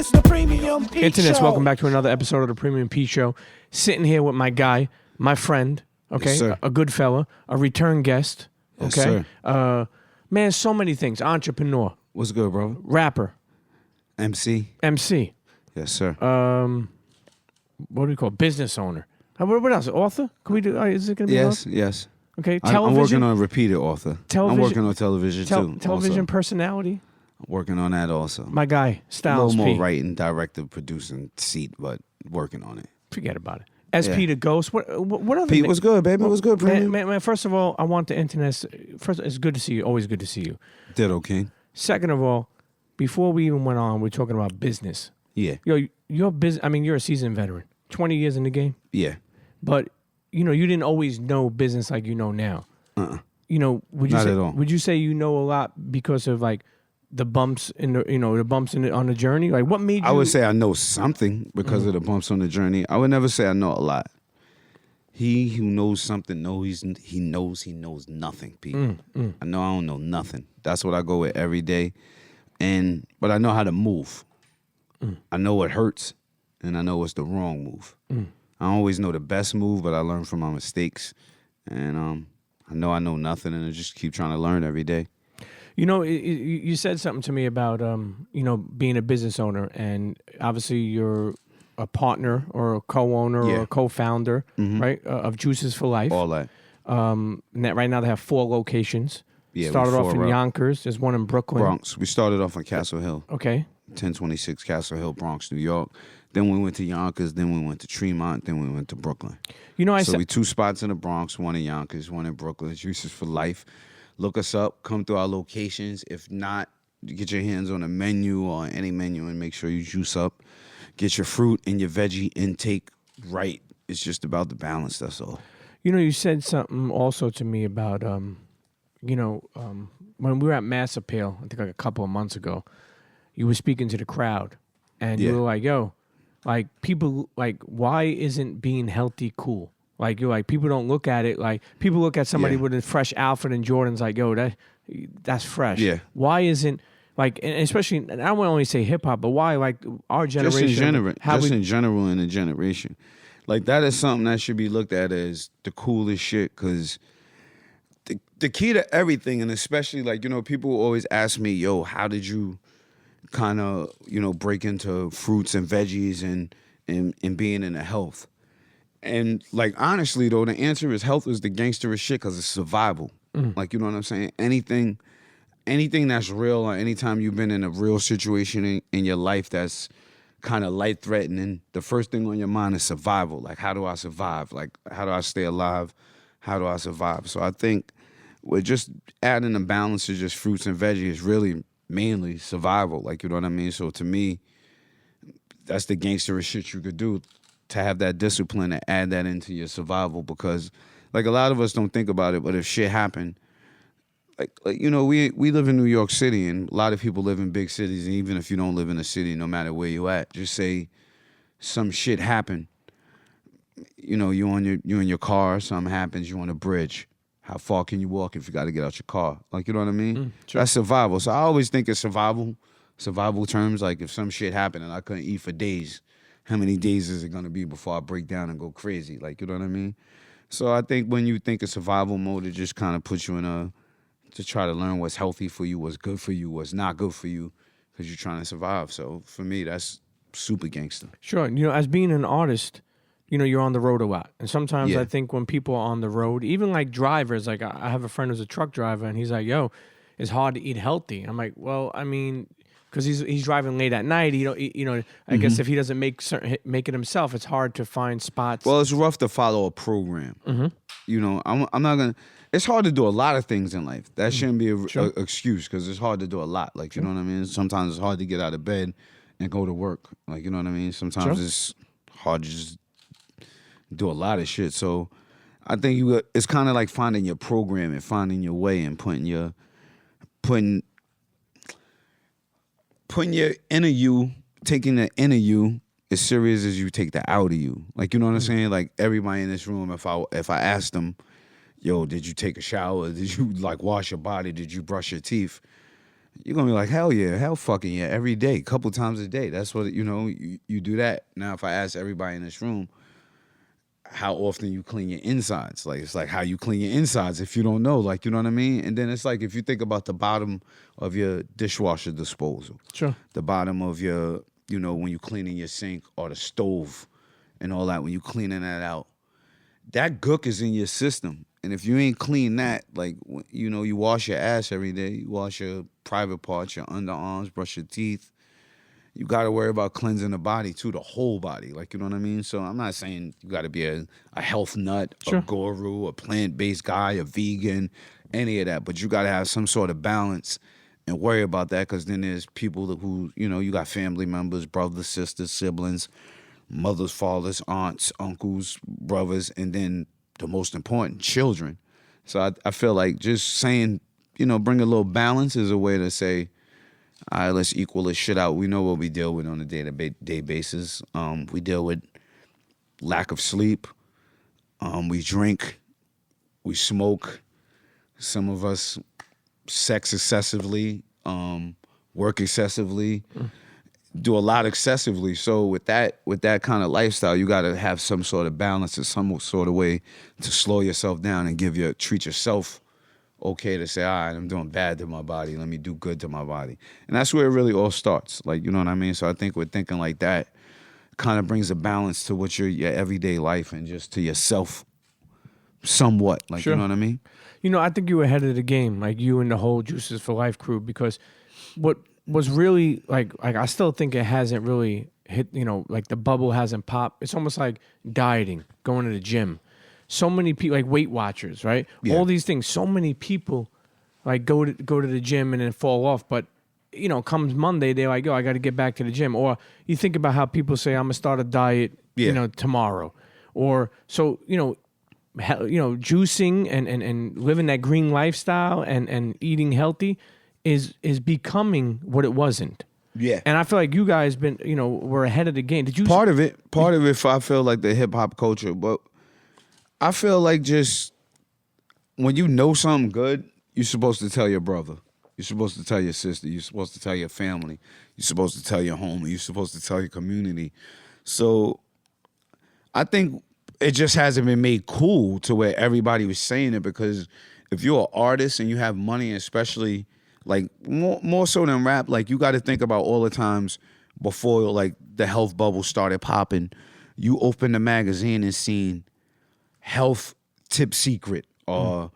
It's the Premium Pete Internets, Show. welcome back to another episode of the Premium Pete Show. Sitting here with my guy, my friend, okay, Yes, sir. a good fella, a return guest, Yes, okay. sir. Man, so many things. Entrepreneur, What's good, brother? rapper, MC. MC. Yes, sir. What do we call it? Business owner? What else? Author? Can we do? Is it gonna be? Yes, author? yes. Okay. I'm Television. working on a repeated author. Television- I'm working on television too. Television also. personality. Working on that also. My guy, A Styles little more P. writing, directing, producing seat, but working on it. Forget about it. SP the Ghost. What other? Pete, what's good, baby? What's good, Premium? Man, first of all, I want the internet. First, it's good to see you. Always good to see you. Ditto, King. Second of all, before we even went on, we're talking about business. Yeah, You're a seasoned veteran, 20 years in the game, yeah. but you didn't always know business like you know now. Would you Not say, at all. Would you say you know a lot because of like the bumps in the on the journey? Like what made you? I would say I know something because of the bumps on the journey. I would never say I know a lot. He who knows something he knows nothing, Pete. I know I don't know nothing. That's what I go with every day. But I know how to move. I know what hurts, and I know what's the wrong move. I don't always know the best move, but I learn from my mistakes. And I know nothing, and I just keep trying to learn every day. You said something to me about being a business owner, and obviously you're a partner or a co-owner or a co-founder, right, of Juices for Life. All that. And that right now they have 4 locations. Yeah, Started we off in 4 Yonkers. There's one in Brooklyn. Bronx. We started off on Castle Hill. Okay. 1026 Castle Hill, Bronx, New York. Then we went to Yonkers. Then we went to Tremont. Then we went to Brooklyn. So we 2 spots in the Bronx, 1 in Yonkers, 1 in Brooklyn. Juices for Life. Look us up. Come through our locations. If not, get your hands on a menu or any menu and make sure you juice up. Get your fruit and your veggie intake right. It's just about the balance. That's all. You said something also to me about when we were at Mass Appeal, I think like a couple of months ago, you were speaking to the crowd, and you were like, "Yo, like people, like why isn't being healthy cool? Like you're like people don't look at it like people look at somebody with a fresh outfit and Jordans like, yo, that's fresh. Yeah. Why isn't like, and especially, and I won't only say hip hop, but why like our generation, in general in a generation, like that is something that should be looked at as the coolest shit because. The key to everything, and especially like, people always ask me, yo, how did you kind of, break into fruits and veggies and being in the health? And like, honestly, though, the answer is health is the gangsterest shit because it's survival. Like, you know what I'm saying? Anything that's real or anytime you've been in a real situation in your life that's kind of life-threatening, the first thing on your mind is survival. Like, how do I survive? Like, how do I stay alive? How do I survive? So I think with just adding a balance to just fruits and veggies is really mainly survival. Like, you know what I mean? So to me, that's the gangsterest shit you could do, to have that discipline and add that into your survival because, like, a lot of us don't think about it, but if shit happened, like we live in New York City and a lot of people live in big cities, and even if you don't live in a city, no matter where you at, just say some shit happened. You in your car, something happens, you on a bridge. How far can you walk if you got to get out your car? Like, you know what I mean? Sure. That's survival. So I always think it's survival terms. Like, if some shit happened and I couldn't eat for days, how many days is it going to be before I break down and go crazy? Like, you know what I mean? So I think when you think of survival mode, it just kind of puts you to try to learn what's healthy for you, what's good for you, what's not good for you, because you're trying to survive. So for me, that's super gangster. Sure. As being an artist, you're on the road a lot. And sometimes I think when people are on the road, even like drivers, like I have a friend who's a truck driver and he's like, yo, it's hard to eat healthy. I'm like, well, I mean, because he's driving late at night. I guess if he doesn't make it himself, it's hard to find spots. Well, it's rough to follow a program. I'm not going to, it's hard to do a lot of things in life. That shouldn't be an excuse because it's hard to do a lot. Like, you know what I mean? Sometimes it's hard to get out of bed and go to work. Like, you know what I mean? Sometimes it's hard to just do a lot of shit. So I think it's kind of like finding your program and finding your way and putting your inner you, taking the inner you as serious as you take the outer you. Like, you know what I'm saying? Like, everybody in this room, if I asked them, yo, did you take a shower? Did you like wash your body? Did you brush your teeth? you're gonna be like, hell yeah, hell fucking yeah, every day, couple times a day. That's what you do that. Now, if I ask everybody in this room how often you clean your insides, like it's like how you clean your insides if you don't know, like you know what I mean. And then it's like if you think about the bottom of your dishwasher disposal, Sure. the bottom of your, when you cleaning your sink or the stove and all that, when you cleaning that out, that gook is in your system. And if you ain't clean that, like, you wash your ass every day, you wash your private parts, your underarms, brush your teeth. You got to worry about cleansing the body too, the whole body. Like, you know what I mean? So I'm not saying you got to be a health nut, Sure. a guru, a plant-based guy, a vegan, any of that. But you got to have some sort of balance and worry about that, because then there's people who, you got family members, brothers, sisters, siblings, mothers, fathers, aunts, uncles, brothers, and then the most important, children. So I feel like just saying, bring a little balance is a way to say, all right, let's equal this shit out. We know what we deal with on a day-to-day basis. We deal with lack of sleep. We drink. We smoke. Some of us sex excessively, work excessively, do a lot excessively. So with that kind of lifestyle, you got to have some sort of balance, or some sort of way to slow yourself down and treat yourself okay, to say, all right, I'm doing bad to my body. Let me do good to my body. And that's where it really all starts. Like, you know what I mean? So I think with thinking like that kind of brings a balance to what your everyday life and just to yourself somewhat. Like, Sure. You know what I mean? I think you were ahead of the game, like you and the whole Juices for Life crew, because what was really like I still think it hasn't really hit, like the bubble hasn't popped. It's almost like dieting, going to the gym. So many people, like Weight Watchers, right? Yeah. All these things. So many people like go to the gym and then fall off. But comes Monday, they're like, "Yo, I got to get back to the gym." Or you think about how people say, "I'm gonna start a diet," Yeah. tomorrow. Or so juicing and living that green lifestyle and eating healthy is becoming what it wasn't. Yeah. And I feel like you guys were ahead of the game. Did you? Part of it, I feel like the hip hop culture, but I feel like just when you know something good, you're supposed to tell your brother. You're supposed to tell your sister. You're supposed to tell your family. You're supposed to tell your homie. You're supposed to tell your community. So I think it just hasn't been made cool to where everybody was saying it, because if you're an artist and you have money, especially like more so than rap, like you got to think about all the times before like the health bubble started popping. You open the magazine and seen health tip secret, or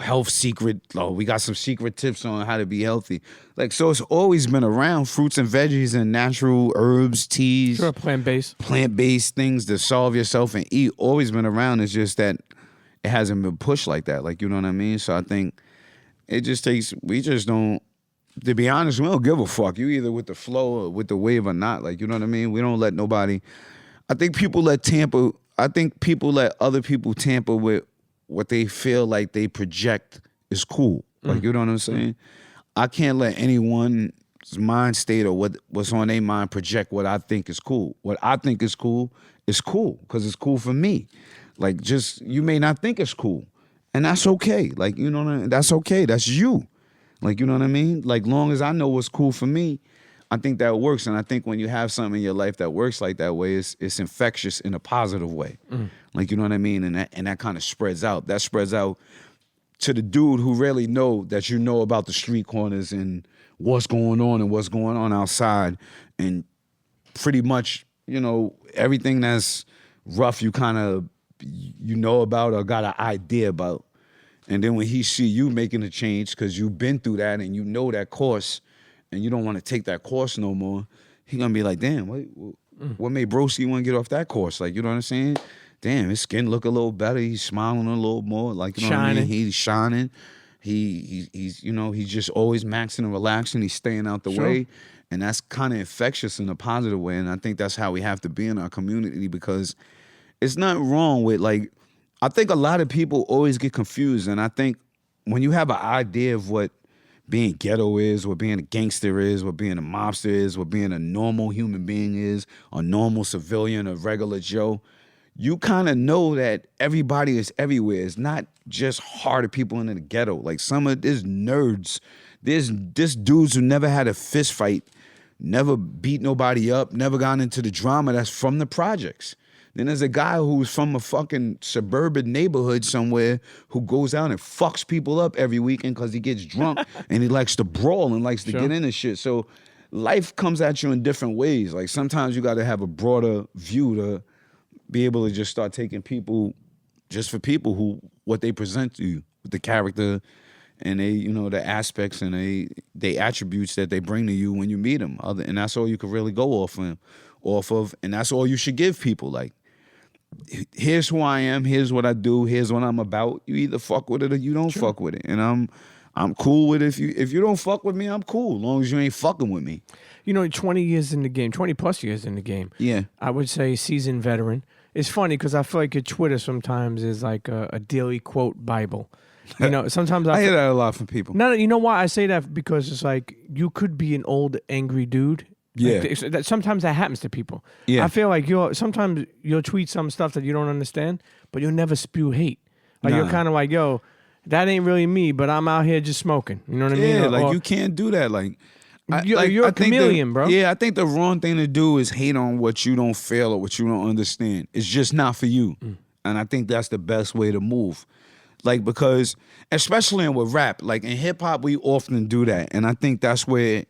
health secret. Oh, we got some secret tips on how to be healthy. Like, so it's always been around, fruits and veggies and natural herbs, teas, Sure, plant-based things to solve yourself and eat. Always been around. It's just that it hasn't been pushed like that. Like, you know what I mean? So I think it just takes. We just don't. To be honest, we don't give a fuck. You either with the flow or with the wave or not. Like, you know what I mean? We don't let nobody. I think people let other people tamper with what they feel like they project is cool. Like, you know what I'm saying? I can't let anyone's mind state or what's on their mind project what I think is cool. What I think is cool because it's cool for me. Like, just, you may not think it's cool, and that's okay. Like, you know what I mean? That's okay. That's you. Like, you know what I mean? Like, long as I know what's cool for me, I think that works. And I think when you have something in your life that works like that way, it's infectious in a positive way. Like, you know what I mean? And that kind of spreads out. That spreads out to the dude who really know that you know about the street corners and what's going on outside. And pretty much, everything that's rough, you kind of, about or got an idea about. And then when he see you making a change because you've been through that and you know that course and you don't want to take that course no more, he gonna be like, damn, what made Broski want to get off that course? Like, you know what I'm saying? Damn, his skin look a little better. He's smiling a little more. Like, you know what I mean? He's shining. He's he's just always maxing and relaxing. He's staying out the way. And that's kind of infectious in a positive way. And I think that's how we have to be in our community, because it's not wrong with, like, I think a lot of people always get confused. And I think when you have an idea of what being ghetto is, what being a gangster is, what being a mobster is, what being a normal human being is, a normal civilian, a regular Joe, you kind of know that everybody is everywhere. It's not just harder people in the ghetto. Like, some of these nerds There's dudes who never had a fist fight, never beat nobody up, never got into the drama that's from the projects. Then there's a guy who's from a fucking suburban neighborhood somewhere who goes out and fucks people up every weekend because he gets drunk and he likes to brawl and likes to get into shit. So life comes at you in different ways. Like sometimes you got to have a broader view to be able to just start taking people just for people who, what they present to you, with the character and they, you know, the aspects and they attributes that they bring to you when you meet them. And that's all you can really go off of. And that's all you should give people. Like, here's who I am, here's what I do, here's what I'm about. You either fuck with it or you don't fuck with it. And I'm cool with it. If you don't fuck with me, I'm cool. As long as you ain't fucking with me. You know, 20 years in the game, 20 plus years in the game. Yeah. I would say seasoned veteran. It's funny because I feel like your Twitter sometimes is like a daily quote Bible. You know, sometimes I hear that a lot from people. No, you know why I say that? Because it's like you could be an old angry dude. Yeah. Like, sometimes that happens to people. Yeah. I feel like sometimes you'll tweet some stuff that you don't understand, but you'll never spew hate. Like you're kind of like, yo, that ain't really me, but I'm out here just smoking. You know what I mean? Yeah, like you can't do that. Like you're a chameleon, bro. Yeah, I think the wrong thing to do is hate on what you don't feel or what you don't understand. It's just not for you. And I think that's the best way to move. Like, because, especially with rap, like in hip hop, we often do that. And I think that's where,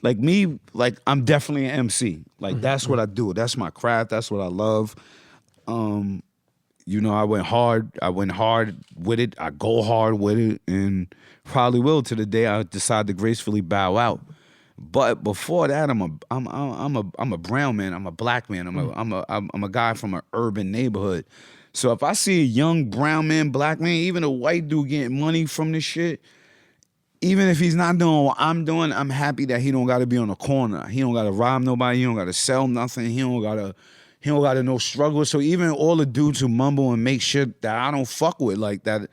like me, like I'm definitely an MC. Like that's what I do. That's my craft. That's what I love. You know, I went hard with it. I go hard with it, and probably will to the day I decide to gracefully bow out. But before that, I'm a brown man. I'm a black man. I'm a guy from an urban neighborhood. So if I see a young brown man, black man, even a white dude getting money from this shit, even if he's not doing what I'm doing, I'm happy that he don't got to be on the corner. He don't got to rob nobody. He don't got to sell nothing. He don't got to no struggle. So even all the dudes who mumble and make shit that I don't fuck with, like that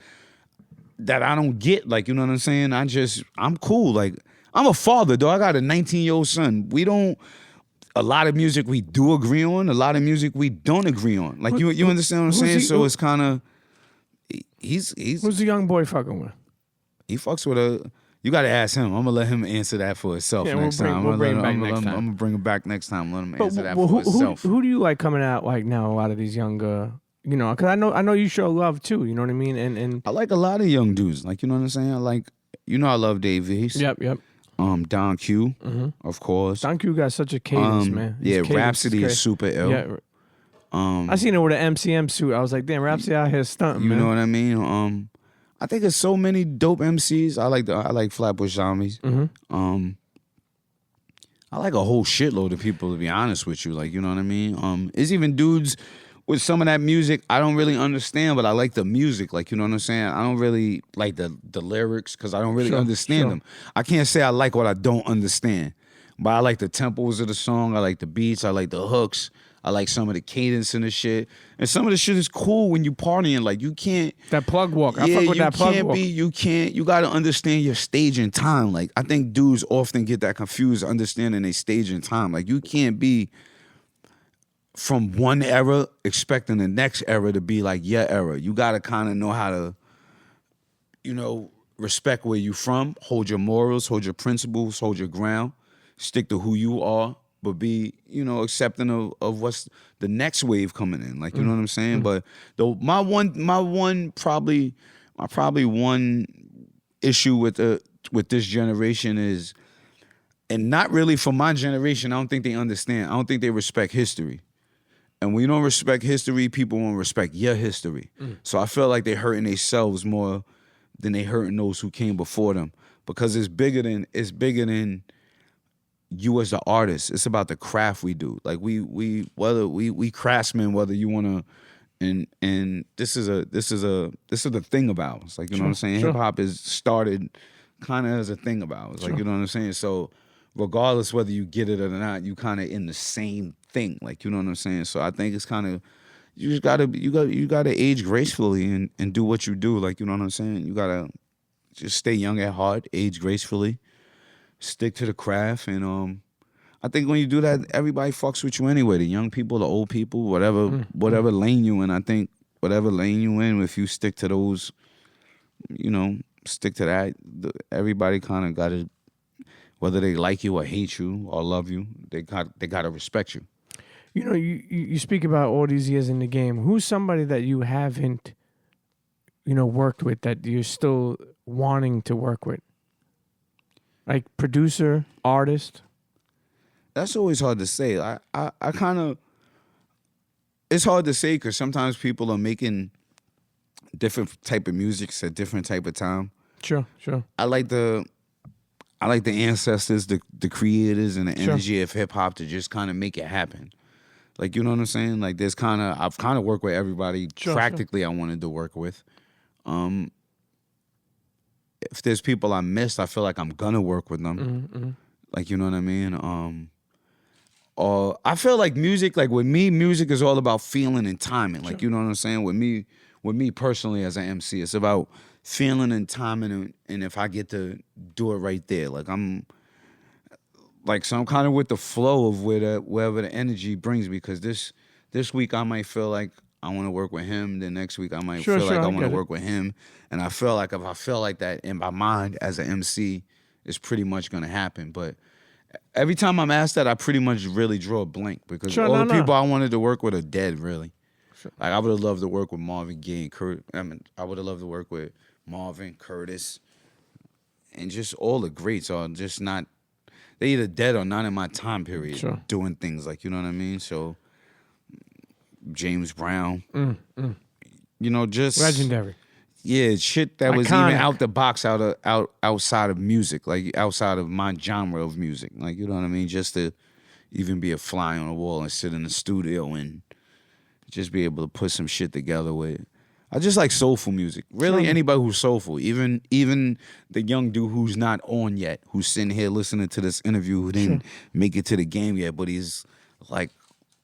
I don't get, like, you know what I'm saying? I'm cool. Like, I'm a father, though. I got a 19-year-old son. A lot of music we do agree on, a lot of music we don't agree on. Like, you understand what I'm saying? So it's kind of, he's... Who's the young boy fucking with? He fucks with a... You got to ask him. I'm going to let him answer that for himself next time. We'll bring him back next time. I'm going to bring him back next time. Let him answer that for himself. Who do you like coming out like now, a lot of these younger... You know, because I know you show love, too. You know what I mean? And I like a lot of young dudes. Like, you know what I'm saying? I like... You know I love Dave East. Yep. Don Q, of course. Don Q got such a cadence, man. Yeah, Rhapsody is super ill. Yeah. I seen it with an MCM suit. I was like, damn, Rhapsody out here stunting, man. You know what I mean? I think there's so many dope MCs. I like Flatbush Zombies. I like a whole shitload of people, to be honest with you. Like, you know what I mean? There's even dudes with some of that music I don't really understand, but I like the music. Like, you know what I'm saying? I don't really like the lyrics because I don't really understand them. I can't say I like what I don't understand, but I like the tempos of the song. I like the beats. I like the hooks. I like some of the cadence and the shit. And some of the shit is cool when you partying. Like, you can't... That plug walk. I fuck with that plug walk. You got to understand your stage and time. Like, I think dudes often get that confused understanding their stage and time. Like, you can't be from one era expecting the next era to be like your era. You got to kind of know how to, you know, respect where you from, hold your morals, hold your principles, hold your ground, stick to who you are, but be, you know, accepting of what's the next wave coming in. Like, you know what I'm saying? But my probably one issue with this generation is, and not really for my generation, I don't think they understand. I don't think they respect history. And when you don't respect history, people won't respect your history. So I feel like they're hurting themselves more than they hurting those who came before them. Because it's bigger than you as the artist. It's about the craft we do. Like we craftsmen, whether you wanna, and this is the thing about us. Like, you know what I'm saying? Hip hop is started kind of as a thing about us. Like, you know what I'm saying? So regardless whether you get it or not, you kind of in the same thing. Like, you know what I'm saying? So I think it's kind of, you gotta age gracefully and do what you do. Like, you know what I'm saying? You gotta just stay young at heart, age gracefully, stick to the craft, and I think when you do that, everybody fucks with you anyway. The young people, the old people, whatever lane you in. I think whatever lane you in, if you stick to those, you know, stick to that. Everybody kind of got to, whether they like you or hate you or love you, they got to respect you. You know, you speak about all these years in the game. Who's somebody that you haven't, worked with that you're still wanting to work with? Like producer, artist? That's always hard to say. I kind of, it's hard to say because sometimes people are making different type of music at different type of time. Sure. I like the ancestors, the creators, and the energy of hip hop to just kind of make it happen. Like, you know what I'm saying? Like, I've kind of worked with everybody practically I wanted to work with. If there's people I missed, I feel like I'm gonna work with them. Mm-hmm. Like, you know what I mean? Or I feel like music, like with me, music is all about feeling and timing. Like, you know what I'm saying? With me personally as an MC, it's about feeling and timing, and if I get to do it right there, like so I'm kind of with the flow of wherever the energy brings me. Because this week I might feel like I want to work with him. The next week I might feel like I want to work with him. And I feel like if I feel like that in my mind as an MC, it's pretty much gonna happen. But every time I'm asked that, I pretty much really draw a blank because all the people I wanted to work with are dead. Really, like I would have loved to work with Marvin Gaye and Kurt. I would have loved to work with Marvin, Curtis, and just all the greats are just not. They either dead or not in my time period doing things like, you know what I mean? So James Brown, just legendary. Yeah, shit that was even out the box, outside of music, like outside of my genre of music, like, you know what I mean? Just to even be a fly on the wall and sit in the studio and just be able to put some shit together with. I just like soulful music. Really, anybody who's soulful, even the young dude who's not on yet, who's sitting here listening to this interview, who didn't make it to the game yet, but he's like,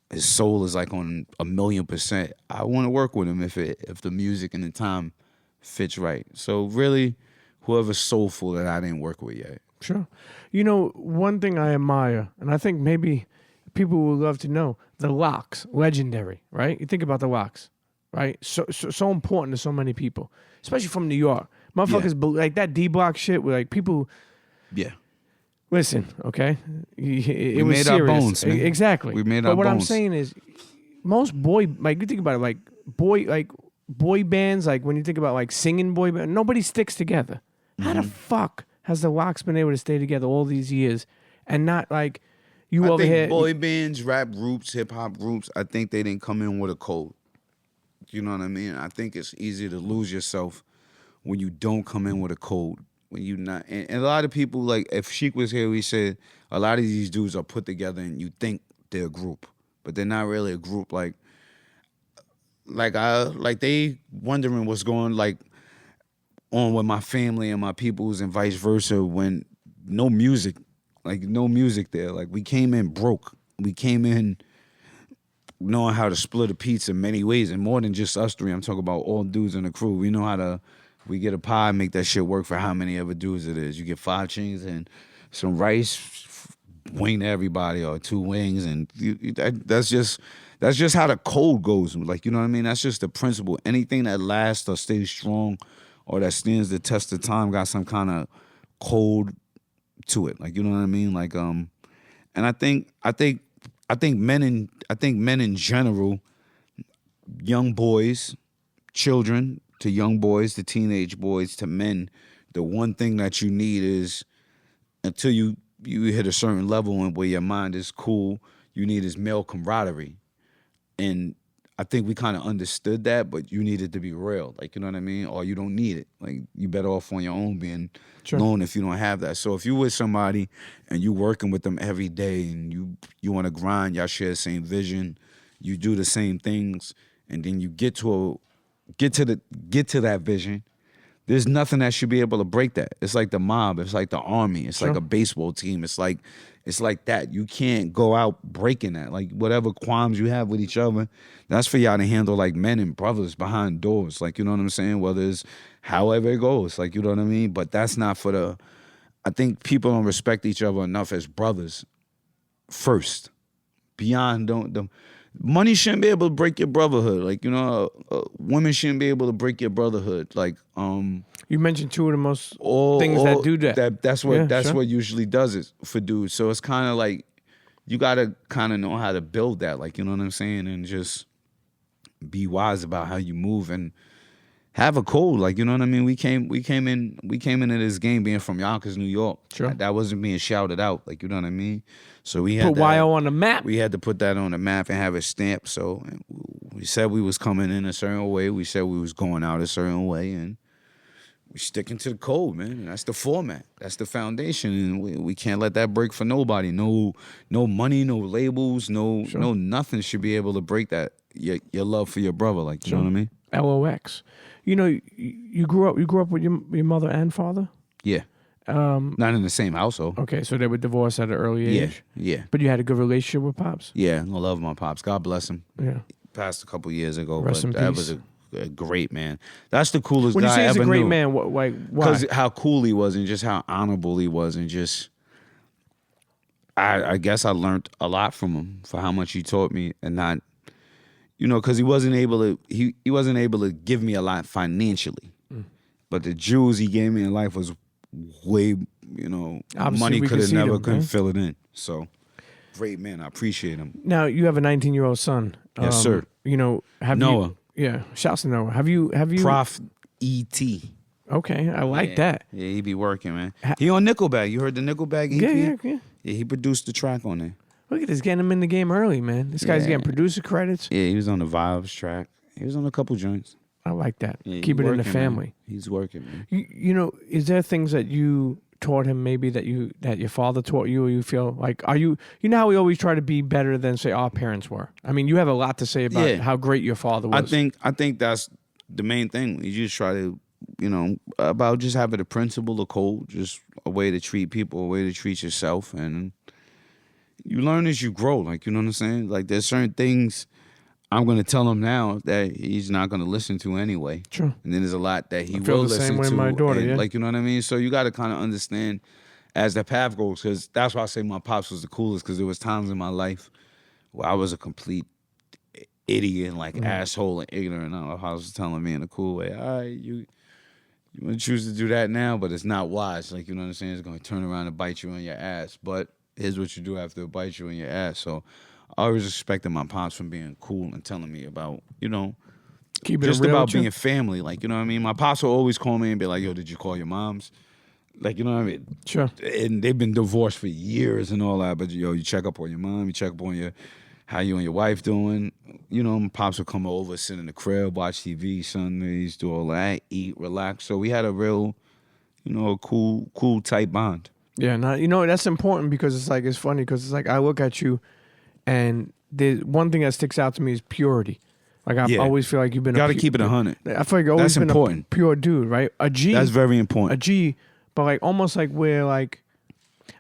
his soul is like on 1,000,000%. I want to work with him if the music and the time fits right. So really, whoever's soulful that I didn't work with yet. Sure. You know, one thing I admire, and I think maybe people would love to know, the Lox, legendary, right? You think about the Lox, right? So important to so many people, especially from New York. Motherfuckers like that D-Block shit with like people. Yeah. Listen, okay? We was made serious. our bones, man. Exactly. We made but our what bones. I'm saying is, most you think about it, boy bands, like when you think about like singing boy band, nobody sticks together. How the fuck has the Lox been able to stay together all these years and not like you I over think here? Boy bands, rap groups, hip hop groups, I think they didn't come in with a code. You know what I mean? I think it's easier to lose yourself when you don't come in with a code. When you not, and a lot of people, like if Sheik was here, we said a lot of these dudes are put together and you think they're a group, but they're not really a group. Like they wondering what's going on with my family and my peoples and vice versa when no music there. Like we came in broke. We came in knowing how to split a pizza many ways and more than just us three. I'm talking about all dudes in the crew. We know how to. We get a pie, make that shit work for how many other dudes it is. You get 5 chains and some rice, wing to everybody, or 2 wings, and that's just how the code goes. Like, you know what I mean? That's just the principle. Anything that lasts or stays strong or that stands the test of time got some kind of code to it. Like, you know what I mean? Like, and I think men in general, young boys, children, to young boys, to teenage boys, to men, the one thing that you need is, until you hit a certain level and where your mind is cool, you need is male camaraderie. And I think we kind of understood that, but you need it to be real. Like, you know what I mean? Or you don't need it. Like, you better off on your own being alone if you don't have that. So if you with somebody and you working with them every day and you want to grind, y'all share the same vision, you do the same things, and then you get to that vision, there's nothing that should be able to break that. It's like the mob. It's like the army. It's like a baseball team. It's like that. You can't go out breaking that. Like whatever qualms you have with each other, that's for y'all to handle like men and brothers behind doors. Like, you know what I'm saying? Whether it's however it goes. Like, you know what I mean? But that's not for the. I think people don't respect each other enough as brothers first. Beyond money shouldn't be able to break your brotherhood. Like, you know, women shouldn't be able to break your brotherhood. Like, you mentioned two of the most things that do that. That's what usually does it for dudes. So it's kind of like you gotta kind of know how to build that. Like, you know what I'm saying, and just be wise about how you move and have a code. Like, you know what I mean. We came into this game being from Yonkers, New York. Sure. That wasn't being shouted out. Like, you know what I mean. So we had put YO on the map. We had to put that on the map and have it stamped. So we said we was coming in a certain way. We said we was going out a certain way, and we sticking to the code, man. And that's the format. That's the foundation, and we can't let that break for nobody. No money, no labels, no nothing should be able to break that. Your love for your brother, like, you know what I mean. LOX. You know, you grew up with your mother and father. Yeah. Not in the same household. Okay, so they were divorced at an early age. Yeah. But you had a good relationship with pops. Yeah, I love my pops. God bless him. Yeah. He passed a couple years ago, Rest in but that peace. was a great man. That's the coolest When guy you say I he's ever a great knew. man, why? Because how cool he was and just how honorable he was, and just I guess I learned a lot from him for how much he taught me, and not, you know, because he wasn't able to give me a lot financially, but the jewels he gave me in life was way, you know, Obviously, money we could have see never them, couldn't man. fill it in. So great man, I appreciate him. Now you have a 19-year-old son. Yes, sir. You know, Noah. Shouts to Noah. Have you? Prof E.T. Okay, I like that. Yeah, he be working, man. He on Nickelback. You heard the Nickelback EP? Yeah. Yeah, he produced the track on there. Look at this, getting him in the game early, man. This guy's getting producer credits. Yeah, he was on the Vibes track. He was on a couple joints. I like that. Yeah, Keep it in the working, family. Man. He's working, man. You know, is there things that you taught him maybe that your father taught you, or you feel like, are you know how we always try to be better than, say, our parents were? I mean, you have a lot to say about how great your father was. I think that's the main thing. You just try to, you know, about just having a principle, a code, just a way to treat people, a way to treat yourself, and you learn as you grow. Like, you know what I'm saying? Like, there's certain things I'm going to tell him now that he's not going to listen to anyway. True. And then there's a lot that he I feel will the listen same way to. my daughter, and, yeah. Like, you know what I mean? So you got to kind of understand as the path goes, because that's why I say my pops was the coolest, because there was times in my life where I was a complete idiot and like asshole and ignorant. I was telling me in a cool way, all right, you want to choose to do that now, but it's not wise. Like, you know what I'm saying? It's going to turn around and bite you in your ass. But here's what you do after it bites you in your ass. So I always respected my pops from being cool and telling me about, you know, just about being family. Like, you know what I mean? My pops will always call me and be like, yo, did you call your moms? Like, you know what I mean? Sure. And they've been divorced for years and all that, but, yo, you check up on your mom, you check up on how you and your wife doing. You know, my pops would come over, sit in the crib, watch TV Sundays, do all that, eat, relax. So we had a real, you know, cool tight bond. Yeah, no, you know, that's important, because it's funny, because it's like I look at you, and the one thing that sticks out to me is purity. Like, I always feel like you've been gotta keep it 100. I feel like you've always been a pure dude, right? A G. That's very important. A G, but like almost like where like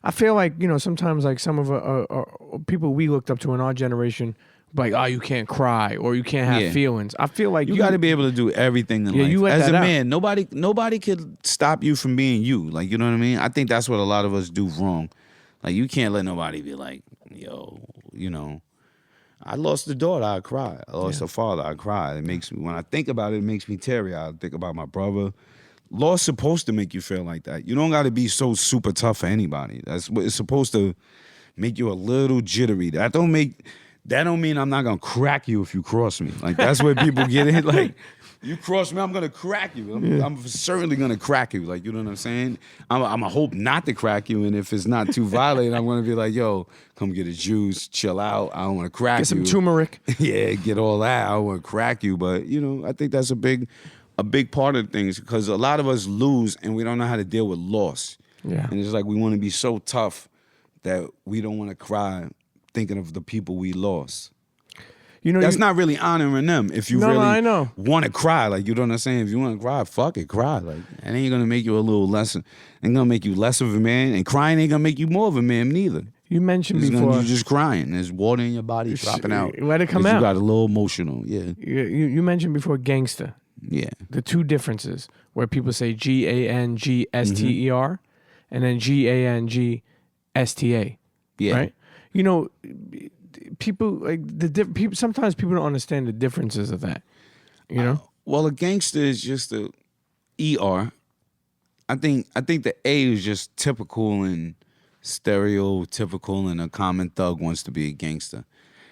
I feel like, you know, sometimes like some of people we looked up to in our generation, like, oh, you can't cry or you can't have feelings. I feel like you got to be able to do everything in life. You let as that a out. man, nobody could stop you from being you. Like, you know what I mean? I think that's what a lot of us do wrong. Like, you can't let nobody be like, yo, you know, I lost a daughter, I cry. I lost a father, I cry. It makes me, when I think about it, it makes me teary-eyed. I think about my brother. Loss supposed to make you feel like that. You don't got to be so super tough for anybody. That's what it's supposed to make you a little jittery. That don't mean I'm not gonna crack you if you cross me. Like, that's where people get it. Like, you cross me, I'm gonna crack you. I'm certainly gonna crack you. Like, you know what I'm saying? I'm gonna hope not to crack you, and if it's not too violent, I'm gonna be like, yo, come get a juice, chill out. I don't want to crack you. Get some turmeric. Yeah, get all that. I don't want to crack you, but you know, I think that's a big part of things, because a lot of us lose and we don't know how to deal with loss. Yeah, and it's like we want to be so tough that we don't want to cry thinking of the people we lost. You know, that's not really honoring them. If you really want to cry, like, you know what I'm saying? If you want to cry, fuck it, cry. Like, it ain't gonna make you a little less. Ain't gonna make you less of a man, and crying ain't gonna make you more of a man neither. You mentioned before you're just crying. There's water in your body dropping out. Let it come out. You got a little emotional. Yeah. You mentioned before Gangsta. Yeah. The two differences where people say Gangster and then Gangsta. Yeah. Right? You know, people like people. Sometimes people don't understand the differences of that. You know. Well, a gangster is just a ER. I think the A is just typical and stereotypical, and a common thug wants to be a gangster.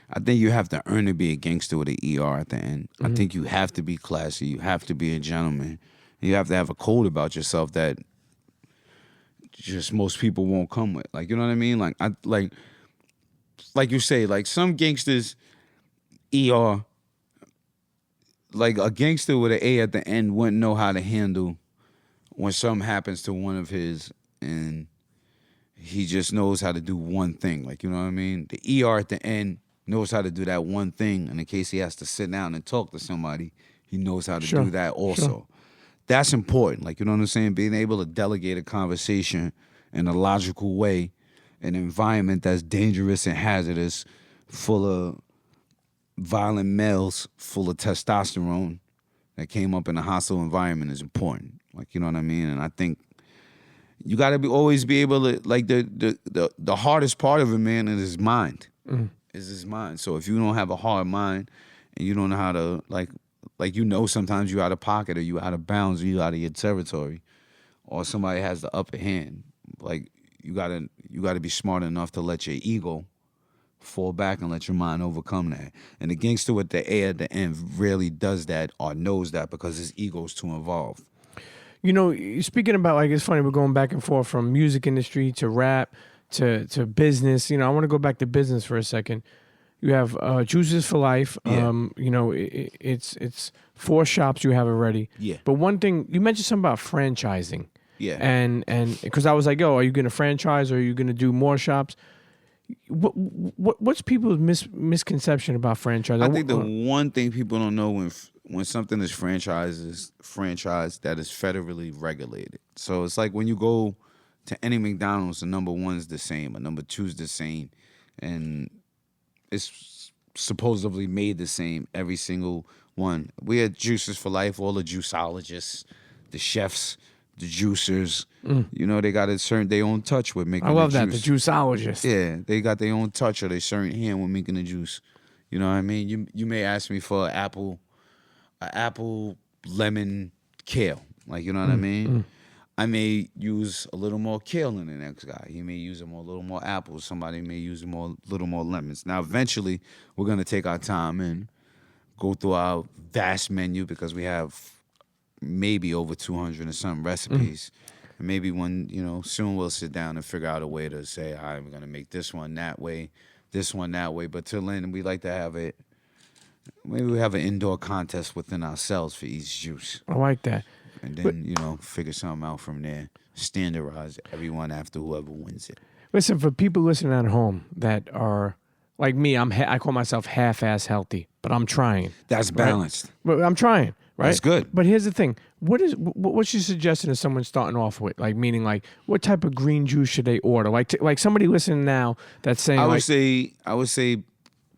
I think you have to earn to be a gangster with an ER at the end. I think you have to be classy. You have to be a gentleman. You have to have a code about yourself that just most people won't come with. Like, you know what I mean? Like you say, like some gangsters, ER, like a gangster with an A at the end wouldn't know how to handle when something happens to one of his, and he just knows how to do one thing. Like, you know what I mean? The ER at the end knows how to do that one thing, and in case he has to sit down and talk to somebody, he knows how to do that also. Sure. That's important. Like, you know what I'm saying? Being able to delegate a conversation in a logical way, an environment that's dangerous and hazardous, full of violent males, full of testosterone that came up in a hostile environment is important. Like, you know what I mean? And I think you got to always be able to, like, the hardest part of a man is his mind. Is his mind. So if you don't have a hard mind and you don't know how to, like you know, sometimes you out of pocket or you out of bounds or you out of your territory, or somebody has the upper hand. Like, you gotta be smart enough to let your ego fall back and let your mind overcome that. And the gangster with the A at the end rarely does that or knows that because his ego's too involved. You know, speaking about, like, it's funny, we're going back and forth from music industry to rap to business. You know, I want to go back to business for a second. You have Juices for Life. Yeah. You know, it's 4 shops you have already. Yeah. But one thing, you mentioned something about franchising. Yeah. And because I was like, yo, are you going to franchise or are you going to do more shops? What's people's misconception about franchising? I think the one thing people don't know when something is franchised, that is federally regulated. So it's like when you go to any McDonald's, the number 1's the same, a number 2's the same, and it's supposedly made the same every single one. We had Juices for Life, all the juiceologists, the chefs, the juicers. You know, they got their own touch with making. I love the that, juice. the juiceologist. Yeah, they got their own touch or their certain hand with making the juice. You know what I mean? You may ask me for an apple, lemon, kale. Like, you know what I mean? I may use a little more kale than the next guy. He may use a little more apples. Somebody may use a little more lemons. Now, eventually, we're going to take our time and go through our vast menu because we have maybe over 200 and something recipes. And maybe soon we'll sit down and figure out a way to say, all right, we're going to make this one that way, this one that way. But till then, we like to have it. Maybe we have an indoor contest within ourselves for each juice. I like that. And then, figure something out from there. Standardize everyone after whoever wins it. Listen, for people listening at home that are like me, I call myself half-ass healthy, but I'm trying. That's balanced. But I'm trying, right? That's good. But here's the thing. What's your suggestion to someone starting off with? Like, meaning, like, what type of green juice should they order? Like somebody listening now that's saying, I would say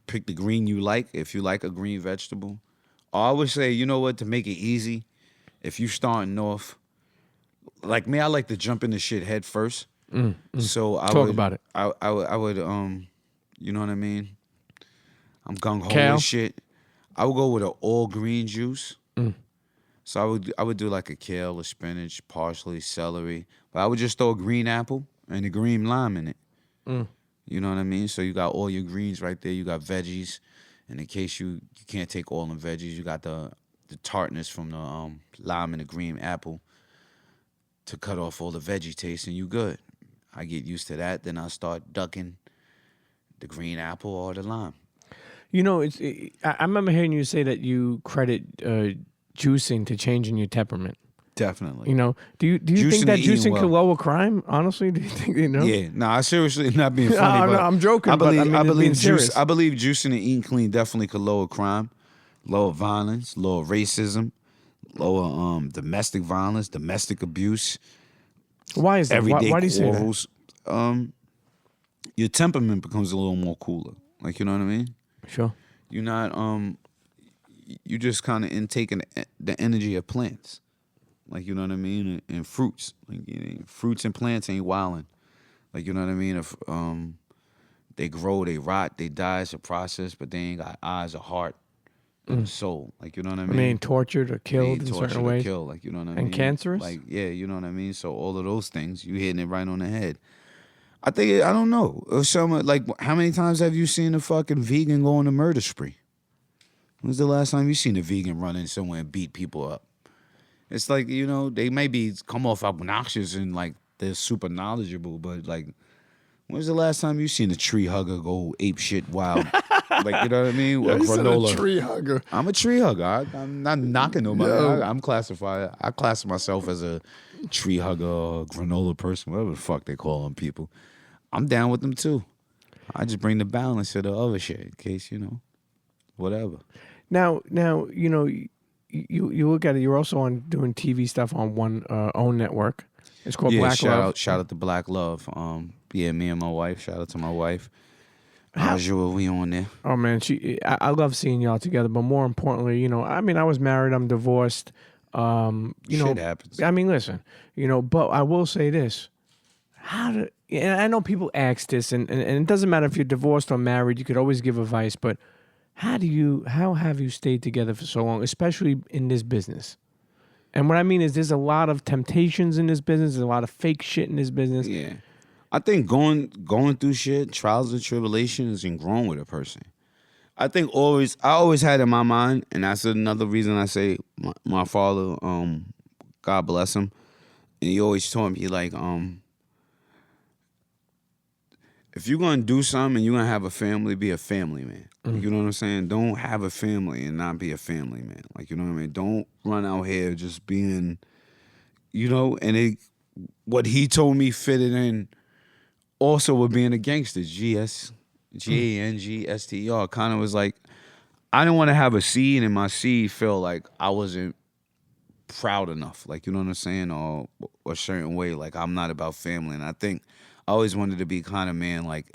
pick the green you like if you like a green vegetable. Or I would say, you know what, to make it easy, if you starting off, like me, I like to jump into shit head first. So I Talk about it. I would you know what I mean? I'm gung ho Kale? with shit. I would go with an all green juice. So I would do like a kale, a spinach, parsley, celery. But I would just throw a green apple and a green lime in it. You know what I mean? So you got all your greens right there. You got veggies. And in case you can't take all the veggies, you got the tartness from the lime and the green apple to cut off all the veggie taste, and you good. I get used to that. Then I start ducking the green apple or the lime. You know, I remember hearing you say that you credit juicing to changing your temperament. Definitely. You know, do you think that juicing could lower crime? Honestly, do you think Yeah. No, I seriously not being funny. but I'm joking. I believe serious. I believe juicing and eating clean definitely could lower crime, lower violence, lower racism, lower domestic violence, domestic abuse. Why is that? Everyday Why do you say quarrels. Your temperament becomes a little more cooler. Like, you know what I mean? Sure. You're not you just kind of intaking the energy of plants. Like, you know what I mean? And fruits. Like, fruits and plants ain't wilding. Like, you know what I mean? If They grow, they rot, they die. It's a process, but they ain't got eyes or heart and a soul. Like, you know what I mean? And they ain't tortured or They killed ain't in tortured certain or ways. killed, like, you know what I mean? And cancerous? Like, yeah, you know what I mean? So all of those things, you hitting it right on the head. I think, I don't know. If someone, like, how many times have you seen a fucking vegan go on a murder spree? When's the last time you seen a vegan run in somewhere and beat people up? It's like, you know, they maybe come off obnoxious and like they're super knowledgeable, but like, when's the last time you seen a tree hugger go ape shit wild? Like, you know what I mean? Yo, A you said granola. a tree hugger. I'm a tree hugger. I'm not knocking nobody. Yo. I'm classified. I class myself as a tree hugger or granola person, whatever the fuck they call them people. I'm down with them too. I just bring the balance to the other shit in case, you know, whatever. Now, you know, you look at it. You're also on doing TV stuff on one own network. It's called Black Love. Shout out to Black Love. Yeah, me and my wife. Shout out to my wife. Najua, we on there. Oh man, I love seeing y'all together. But more importantly, you know, I mean, I was married. I'm divorced. You know, Shit happens. I mean, listen, you know, but I will say this: and I know people ask this, and it doesn't matter if you're divorced or married. You could always give advice, but how have you stayed together for so long, especially in this business? And what I mean is, there's a lot of temptations in this business. There's a lot of fake shit in this business. Yeah. I think going through shit, trials and tribulations, and growing with a person. I always had in my mind, and that's another reason I say my father, God bless him, and he always told me like, if you're gonna do something and you're gonna have a family, be a family man. Like, you know what I'm saying? Don't have a family and not be a family man. Like, you know what I mean? Don't run out here just being, you know. And what he told me fitted in also with being a gangster. Gangster. Kind of was like, I didn't want to have a seed and my seed felt like I wasn't proud enough. Like, you know what I'm saying? Or a certain way. Like, I'm not about family. And I think I always wanted to be kind of man, like,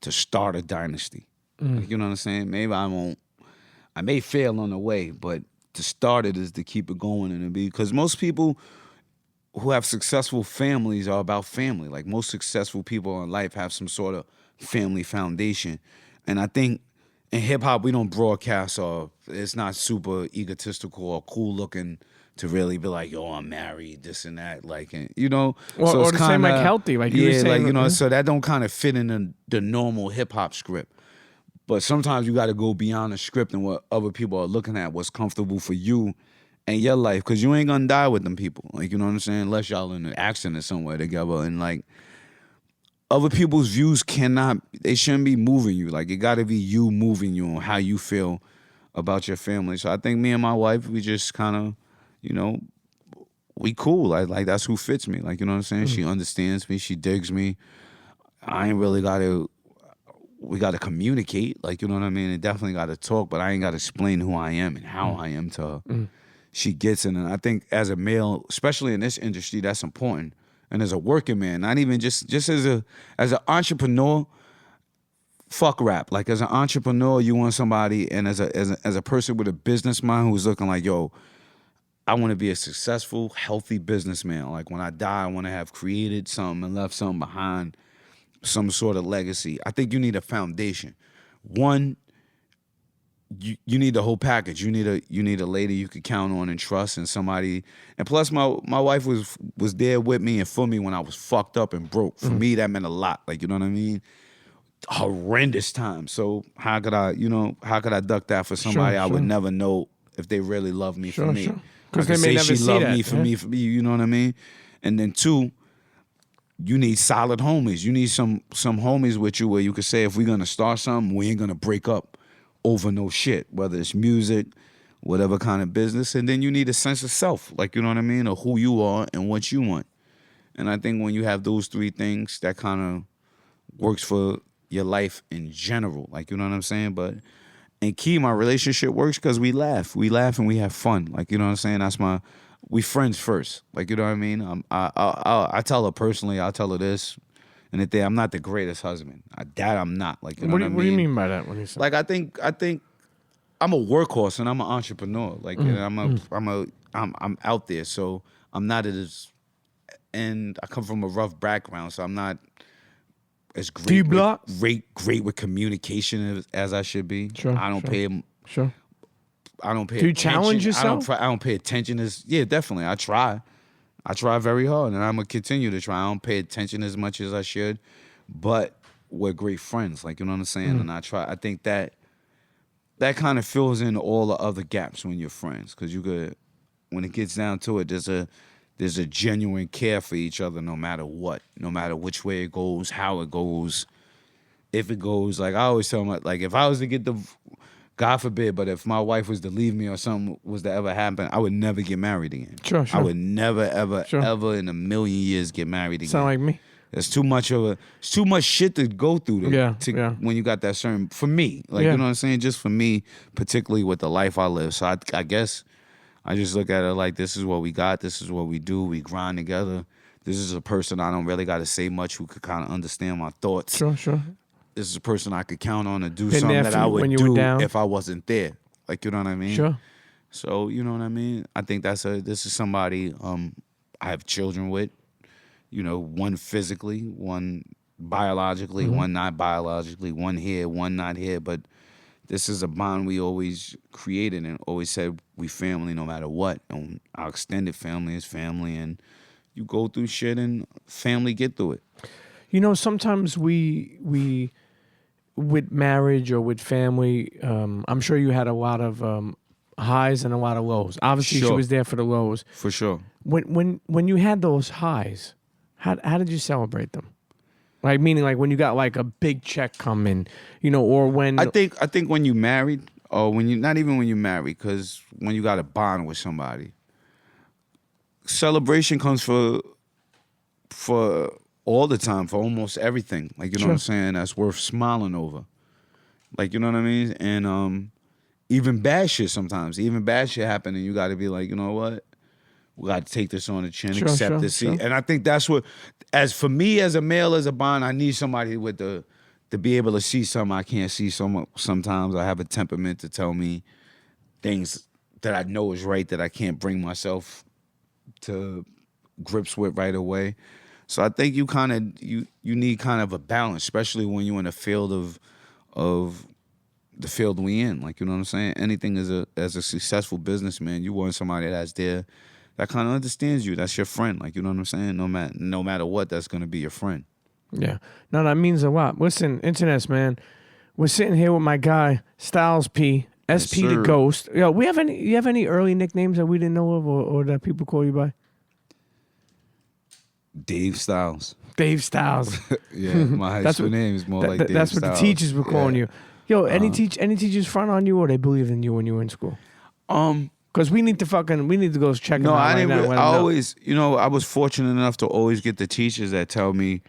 to start a dynasty. Like, you know what I'm saying? Maybe I may fail on the way, but to start it is to keep it going and to be, because most people who have successful families are about family. Like, most successful people in life have some sort of family foundation. And I think in hip hop, we don't broadcast, or it's not super egotistical or cool looking to really be like, yo, I'm married, this and that, like, and, you know. Or it's to say like healthy, like you were saying, like, you know, so that don't kind of fit in the normal hip hop script. But sometimes you got to go beyond the script and what other people are looking at, what's comfortable for you and your life, because you ain't gonna die with them people. Like, you know what I'm saying? Unless y'all in an accident somewhere together, and like, other people's views they shouldn't be moving you. Like, it got to be you moving you on how you feel about your family. So I think me and my wife, we just kind of, you know, we cool. Like that's who fits me. Like, you know what I'm saying? She understands me. She digs me. I ain't really we got to communicate. Like, you know what I mean? And definitely got to talk, but I ain't got to explain who I am and how I am to her. She gets it. And I think as a male, especially in this industry, that's important. And as a working man, not even just as an entrepreneur, fuck rap. Like, as an entrepreneur, you want somebody, and as a person with a business mind who's looking like, yo, I want to be a successful, healthy businessman. Like, when I die, I want to have created something and left something behind, some sort of legacy. I think you need a foundation. One, you need the whole package. You need a lady you could count on and trust, and somebody. And plus, my wife was there with me and for me when I was fucked up and broke. For me, that meant a lot. Like, you know what I mean? Horrendous time. So how could I duck that for somebody I would never know if they really love me for me? Because they may never she see loved that. me for me, you know what I mean? And then two, you need solid homies. You need some homies with you where you could say, if we're gonna start something, we ain't gonna break up over no shit, whether it's music, whatever kind of business. And then you need a sense of self, like, you know what I mean, of who you are and what you want. And I think when you have those three things, that kind of works for your life in general, like, you know what I'm saying? But and key, my relationship works because we laugh and we have fun, like, you know what I'm saying? We friends first, like, you know what I mean? I tell her personally, I'll tell her this, and that I'm not the greatest husband. That I'm not, like, you know what I mean? What do you mean by that? When you say, like, I think I'm a workhorse and I'm an entrepreneur, like, and I'm out there, so I'm not as, and I come from a rough background, so I'm not as great. Do you block? Great with communication as I should be. Sure. I don't pay. Sure. I don't pay. Do you attention. challenge yourself? I don't pay attention as. Yeah, definitely. I try. I try very hard, and I'm gonna continue to try. I don't pay attention as much as I should, but we're great friends. Like, you know what I'm saying? And I try. I think that kind of fills in all the other gaps when you're friends, because you could, when it gets down to it, there's a genuine care for each other, no matter what, no matter which way it goes, how it goes, if it goes. Like I always tell my, like if I was to get God forbid, but if my wife was to leave me or something was to ever happen, I would never get married again. Sure. I would never, ever, ever in a million years get married again. Sound like me? It's too much shit to go through when you got that certain, for me, like, you know what I'm saying? Just for me, particularly with the life I live. So I guess I just look at it like, this is what we got. This is what we do. We grind together. This is a person I don't really got to say much, who could kind of understand my thoughts. Sure. This is a person I could count on to do something that I would do if I wasn't there. Like, you know what I mean? Sure. So, you know what I mean? I think this is somebody I have children with. You know, one physically, one biologically, one not biologically, one here, one not here. But this is a bond we always created and always said we family no matter what. And our extended family is family, and you go through shit and family get through it. You know, sometimes we with marriage or with family, I'm sure you had a lot of highs and a lot of lows. Obviously, she was there for the lows. For sure. When you had those highs, how did you celebrate them? Like, meaning like when you got like a big check coming, you know, or when... I think when you married, or when you, not even when you married, because when you got a bond with somebody, celebration comes for all the time, for almost everything. Like, you know what I'm saying? That's worth smiling over. Like, you know what I mean? And even bad shit sometimes. Even bad shit happen, and you got to be like, you know what? We got to take this on the chin, accept this. And I think that's what, as for me as a male, as a bond, I need somebody with to be able to see something I can't see sometimes. I have a temperament to tell me things that I know is right that I can't bring myself to grips with right away. So I think you need kind of a balance, especially when you're in a field of the field we in. Like, you know what I'm saying? Anything as a successful businessman, you want somebody that's there that kind of understands you. That's your friend. Like, you know what I'm saying? No matter what, that's going to be your friend. Yeah. No, that means a lot. Listen, internets, man. We're sitting here with my guy, Styles P, SP the Ghost. Yo, you have any early nicknames that we didn't know of or that people call you by? Dave Styles. Dave Styles. Yeah, my high school name is more like Dave Styles. That's what the teachers were calling you. Yo, any teachers front on you, or they believed in you when you were in school? Because we need to go check them out right now. I always, you know, I was fortunate enough to always get the teachers that tell me,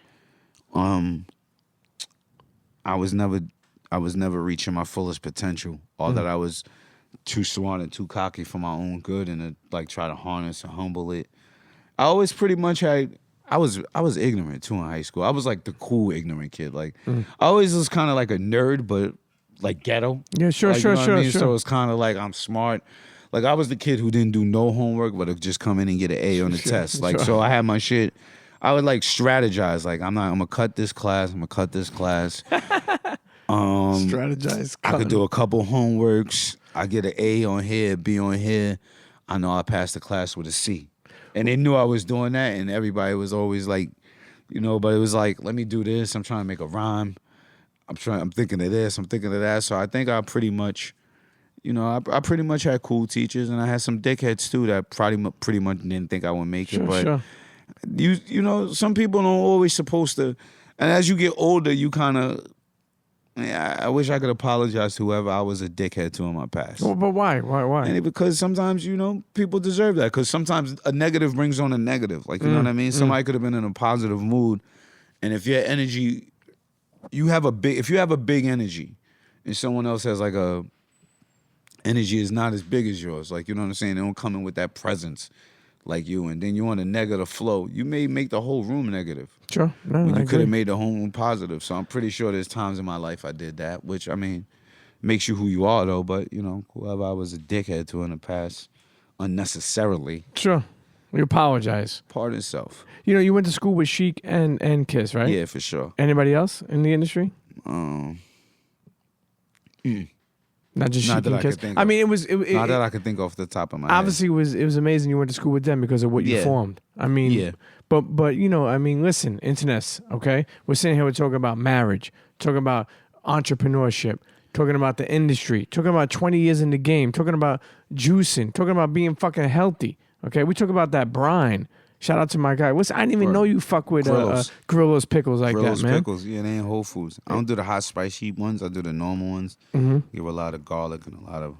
I was never reaching my fullest potential, or that I was too smart and too cocky for my own good, and to like try to harness and humble it. I always pretty much had. I was ignorant too in high school. I was like the cool ignorant kid. Like I always was kind of like a nerd, but like ghetto. Yeah, sure. So it's kind of like I'm smart. Like I was the kid who didn't do no homework, but would just come in and get an A on the test. Like so, I had my shit. I would like strategize. Like I'm gonna cut this class. I'm gonna cut this class. Strategize. I could do a couple homeworks. I get an A on here, B on here. I know I passed the class with a C. And they knew I was doing that, and everybody was always like, you know, but it was like, let me do this. I'm trying to make a rhyme. I'm thinking of this. I'm thinking of that. So I think I pretty much, you know, I pretty much had cool teachers, and I had some dickheads too that pretty much didn't think I would make it. But you know, some people don't always supposed to. And as you get older, you kind of. Yeah, I wish I could apologize to whoever I was a dickhead to in my past. Well, but why? And because sometimes, you know, people deserve that. Because sometimes a negative brings on a negative. Like, you know what I mean? Somebody could have been in a positive mood. And if your energy, if you have a big energy and someone else has like a energy is not as big as yours, like, you know what I'm saying? They don't come in with that presence like you, and then you want a negative flow, you may make the whole room negative. Sure. No, when you could have made the whole room positive. So I'm pretty sure there's times in my life I did that, which, I mean, makes you who you are, though. But, you know, whoever I was a dickhead to in the past, unnecessarily. Sure. You apologize. Pardon self. You know, you went to school with Sheik and Kiss, right? Yeah, for sure. Anybody else in the industry? Not just Not Sheik that and I Kiss. could think I of. mean, it was Not that I could think off the top of my head. obviously it was amazing. You went to school with them because of what you Yeah. formed. I mean, Yeah. but you know, I mean, listen, internets. Okay, we're sitting here. We're talking about marriage, talking about entrepreneurship, talking about the industry, talking about 20 years in the game, talking about juicing, talking about being fucking healthy. Okay, we talk about that brine. Shout out to my guy. I didn't even know you fuck with Grillos. Grillos pickles like Grillos that, man. pickles, yeah, they ain't Whole Foods. I don't do the hot spicy ones. I do the normal ones. Give a lot of garlic and a lot of.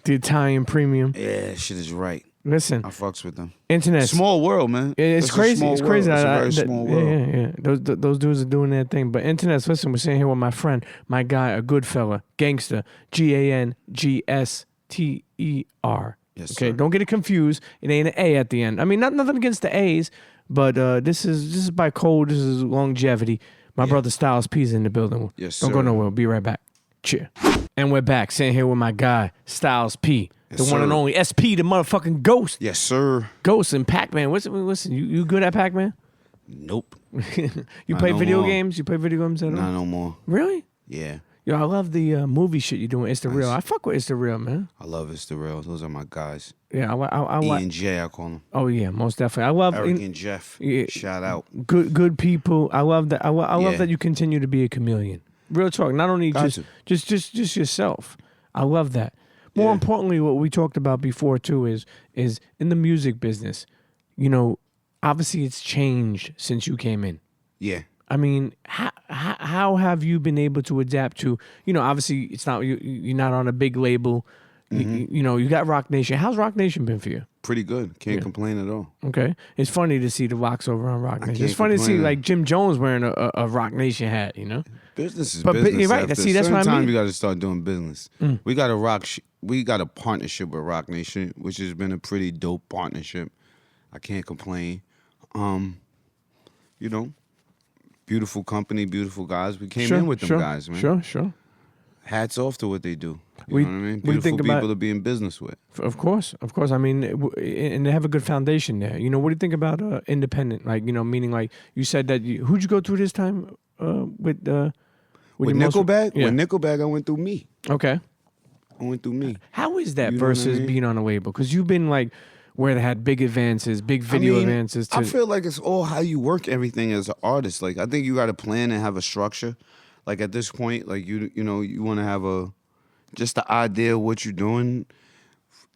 The Italian premium. Yeah, shit is right. Listen, I fucks with them. internet. Small world, man. It's crazy. It's crazy. It's a very small world. Yeah. Those dudes are doing their thing. But internets, listen, we're sitting here with my friend, my guy, a good fella, Gangster, Gangster. Yes, Okay, sir. don't get it confused. It ain't an A at the end. I mean, nothing against the A's, but this is by code. This is longevity. My brother Styles P's in the building. Yes, Don't go sir. nowhere. We'll be right back. Cheer. And we're back, sitting here with my guy, Styles P. Yes, The one and sir. only SP, the motherfucking ghost. Yes, sir. Ghost and Pac-Man. Listen, you good at Pac-Man? Nope. You Not play no video more. games? You play video games at all? Not no more. Really? Yeah. Yo, I love the movie shit you're doing. It's the real. I fuck with It's the real, man. I love It's the Real. Those are my guys. Yeah, I E like. and J, I call them. Oh yeah, most definitely. I love Eric and Jeff. yeah. Shout out. good people. I love that. I love Yeah. that you continue to be a chameleon. Real talk. Not only Got just yourself. I love that. More Yeah. importantly, what we talked about before too is in the music business. You know, obviously it's changed since you came in. Yeah. I mean, how have you been able to adapt to? You know, obviously it's not you're not on a big label. You know, you got Rock Nation. How's Rock Nation been for you? Pretty good. Can't complain at all. Okay, it's funny to see the Locks over on Rock Nation. can't It's funny to see complain. like Jim Jones wearing a Rock Nation hat. You know, Business is But business. you're right. After See, that's a what I certain time mean. you got to start doing business. We got we got a partnership with Rock Nation, which has been a pretty dope partnership. I can't complain. You know, beautiful company, beautiful guys. We came in with them guys, man. Sure. Hats off to what they do. You We- know what I mean? we Beautiful think about- people to be in business with. Of course. I mean, and they have a good foundation there. You know, what do you think about independent? Like, you know, meaning like you said that who'd you go through this time with? With your most- Nickelback, Yeah. with Nickelback, I went through me. Okay. I went through me. How is that You know what I versus mean? being on a label? Because you've been like where they had big advances, big video I mean, advances. I feel like it's all how you work everything as an artist. Like I think you got to plan and have a structure. Like at this point, like you know, you want to have just the idea of what you're doing.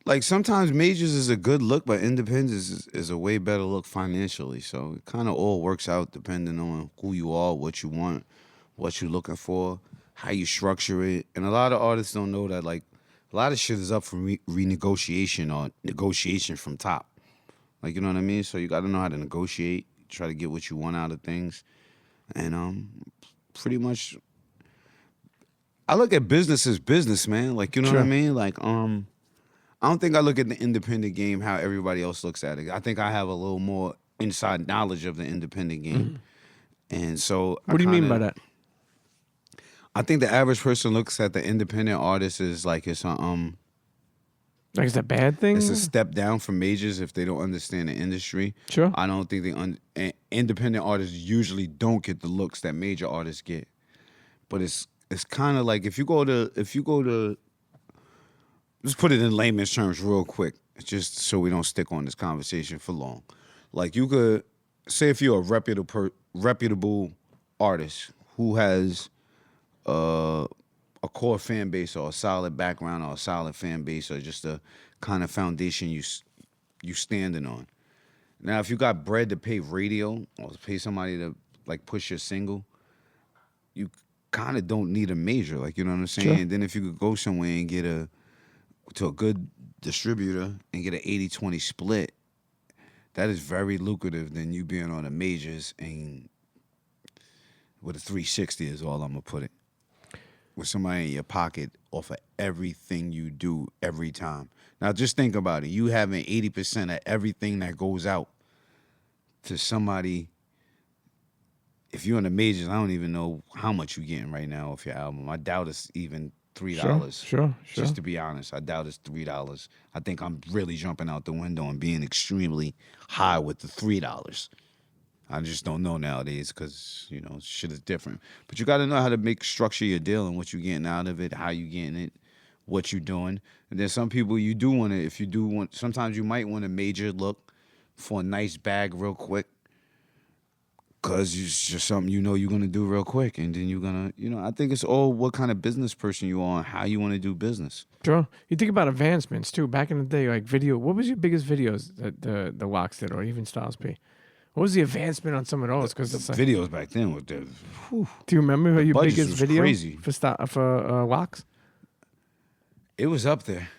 Like sometimes majors is a good look, but independence is a way better look financially. So it kind of all works out depending on who you are, what you want, what you're looking for, how you structure it. And a lot of artists don't know that. Like a lot of shit is up for renegotiation or negotiation from top. Like, you know what I mean? So you got to know how to negotiate, try to get what you want out of things. And pretty much, I look at business as business, man. Like, you know what I Sure. mean? Like, I don't think I look at the independent game how everybody else looks at it. I think I have a little more inside knowledge of the independent game. And so What do you mean by that? I think the average person looks at the independent artist as like it's Like, is that a bad thing? it's a step down from majors if they don't understand the industry. Sure. I don't think independent artists usually don't get the looks that major artists get. But it's kind of like if you go to let's put it in layman's terms real quick, just so we don't stick on this conversation for long. Like you could say if you're a reputable artist who has a core fan base or a solid background or a solid fan base or just a kind of foundation you standing on. Now, if you got bread to pay radio or pay somebody to like push your single, you kind of don't need a major, like, you know what I'm saying? Sure. And then if you could go somewhere and get to a good distributor and get an 80-20 split, that is very lucrative than you being on a majors and with a 360 is all I'm gonna put it. With somebody in your pocket off of everything you do every time. Now just think about it. You having 80% of everything that goes out to somebody. If you're in the majors, I don't even know how much you're getting right now off your album. I doubt it's even $3. Sure. Just to be honest, I doubt it's $3. I think I'm really jumping out the window and being extremely high with the $3. I just don't know nowadays because, shit is different. But you got to know how to structure your deal and what you're getting out of it, how you getting it, what you're doing. And then some people you do want to, sometimes you might want a major look for a nice bag real quick because it's just something you're going to do real quick. And then you're going to, I think it's all what kind of business person you are and how you want to do business. Sure. You think about advancements too. Back in the day, like video, what was your biggest videos that the Lox did or even Styles P? What was the advancement on some of those? Because the videos back then were the. Do you remember your biggest video crazy. for Lox? It was up there.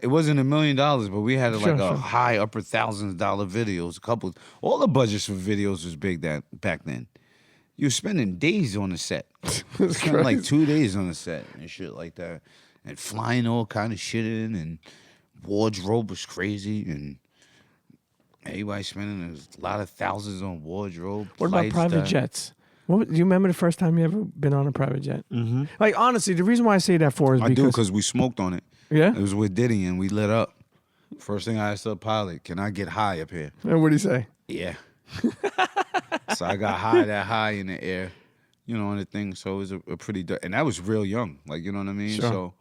It wasn't $1 million, but we had a high upper $1,000s videos. All the budgets for videos was big back then. You were spending days on the set. Spending like 2 days on the set and shit like that, and flying all kind of shit in, and wardrobe was crazy and. Everybody spending a lot of thousands on wardrobe. What about private jets? Do you remember the first time you ever been on a private jet? Mm-hmm. Like, honestly, the reason why I say that for is because we smoked on it. Yeah? It was with Diddy and we lit up. First thing I asked the pilot, can I get high up here? And what'd he say? Yeah. So I got that high in the air, on the thing. So it was a pretty, and that was real young. Like, you know what I mean? Sure. So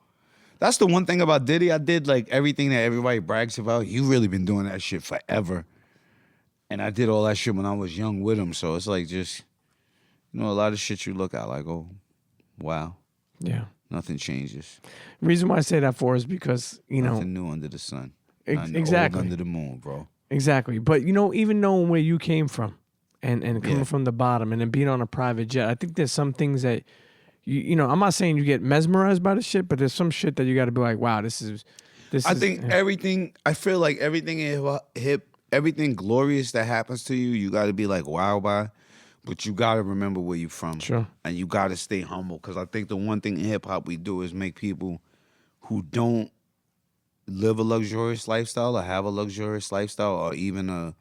that's the one thing about Diddy. I did like everything that everybody brags about. You really been doing that shit forever. And I did all that shit when I was young with him. So it's like just, a lot of shit you look at like, oh, wow. Yeah. Nothing changes. The reason why I say that for is because, Nothing new under the sun. Exactly. Old under the moon, bro. Exactly. But, even knowing where you came from and coming from the bottom and then being on a private jet, I think there's some things that, I'm not saying you get mesmerized by the shit, but there's some shit that you got to be like, wow, this is. Everything, I feel like everything in everything glorious that happens to you got to be like wow by, but you got to remember where you're from. Sure. And you got to stay humble because I think the one thing in hip hop we do is make people who don't live a luxurious lifestyle or have a luxurious lifestyle or even a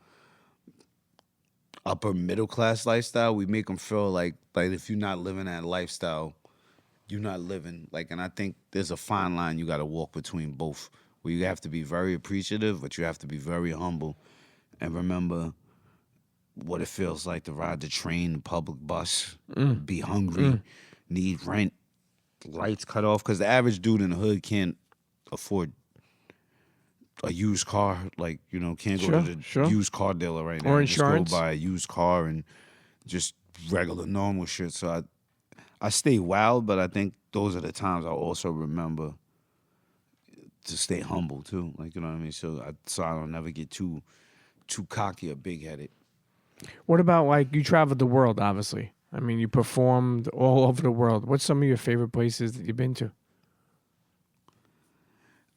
upper middle class lifestyle, we make them feel like if you're not living that lifestyle, you're not living. And I think there's a fine line you got to walk between both, where you have to be very appreciative, but you have to be very humble. And remember what it feels like to ride the train, the public bus, be hungry, need rent, lights cut off. Because the average dude in the hood can't afford a used car. Can't go to the used car dealer right now. Or insurance. Just go buy a used car and just regular, normal shit. So I stay wild, but I think those are the times I also remember to stay humble, too. You know what I mean? So I don't never get too cocky or big-headed. What about, you traveled the world, obviously. I mean, you performed all over the world. What's some of your favorite places that you've been to?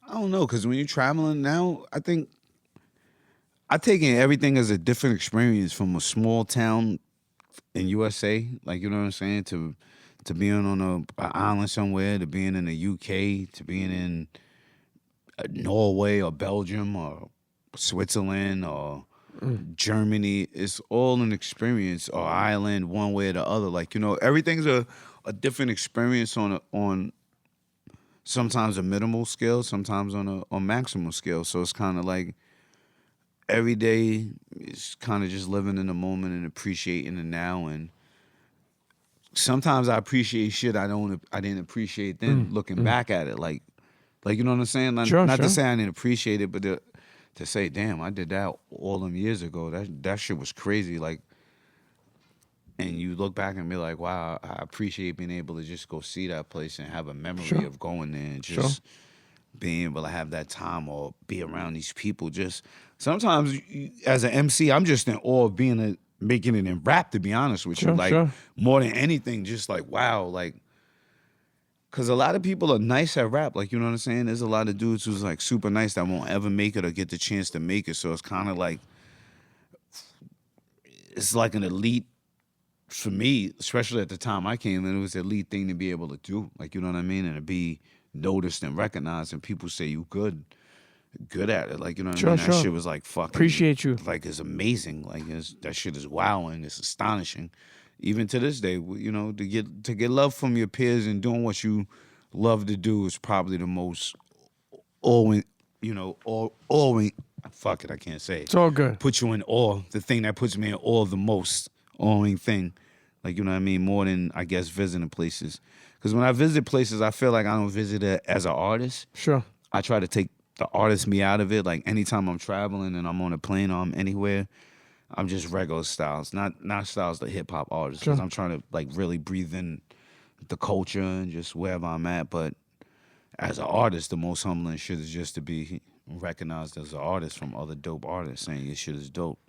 I don't know, because when you're traveling now, I think I take in everything as a different experience from a small town in USA, you know what I'm saying, to being on an island somewhere, to being in the UK, to being in Norway or Belgium or Switzerland or Germany. It's all an experience, or Ireland, one way or the other. Everything's a different experience on sometimes a minimal scale, sometimes on a maximal scale. So it's kind of like every day is kind of just living in the moment and appreciating the now. And sometimes I appreciate shit I didn't appreciate then. Looking back at it, you know what I'm saying? Not to say I didn't appreciate it, but to say, damn, I did that all them years ago. That shit was crazy. And you look back and be like, wow, I appreciate being able to just go see that place and have a memory of going there and just being able to have that time or be around these people. Just sometimes as an MC, I'm just in awe of making it in rap, to be honest with you. More than anything, just wow, because a lot of people are nice at rap. You know what I'm saying? There's a lot of dudes who's super nice that won't ever make it or get the chance to make it. So it's kind of it's like an elite, for me, especially at the time I came in, it was an elite thing to be able to do. You know what I mean? And to be noticed and recognized and people say you good at it. You know what I mean? That shit was fucking. Appreciate you. It's amazing. That shit is wowing. It's astonishing. Even to this day, to get love from your peers and doing what you love to do is probably the most awing, awing. Fuck it, I can't say it. It's all good. Put you in awe. The thing that puts me in awe the most, awing thing. Like, you know what I mean? More than, I guess, visiting places. Because when I visit places, I feel like I don't visit it as an artist. Sure. I try to take the artist me out of it. Like, anytime I'm traveling and I'm on a plane or I'm anywhere, I'm just regular styles. Not styles like hip-hop artists. Because I'm trying to, like, really breathe in the culture and just wherever I'm at. But as an artist, the most humbling shit is just to be recognized as an artist from other dope artists saying your shit is dope.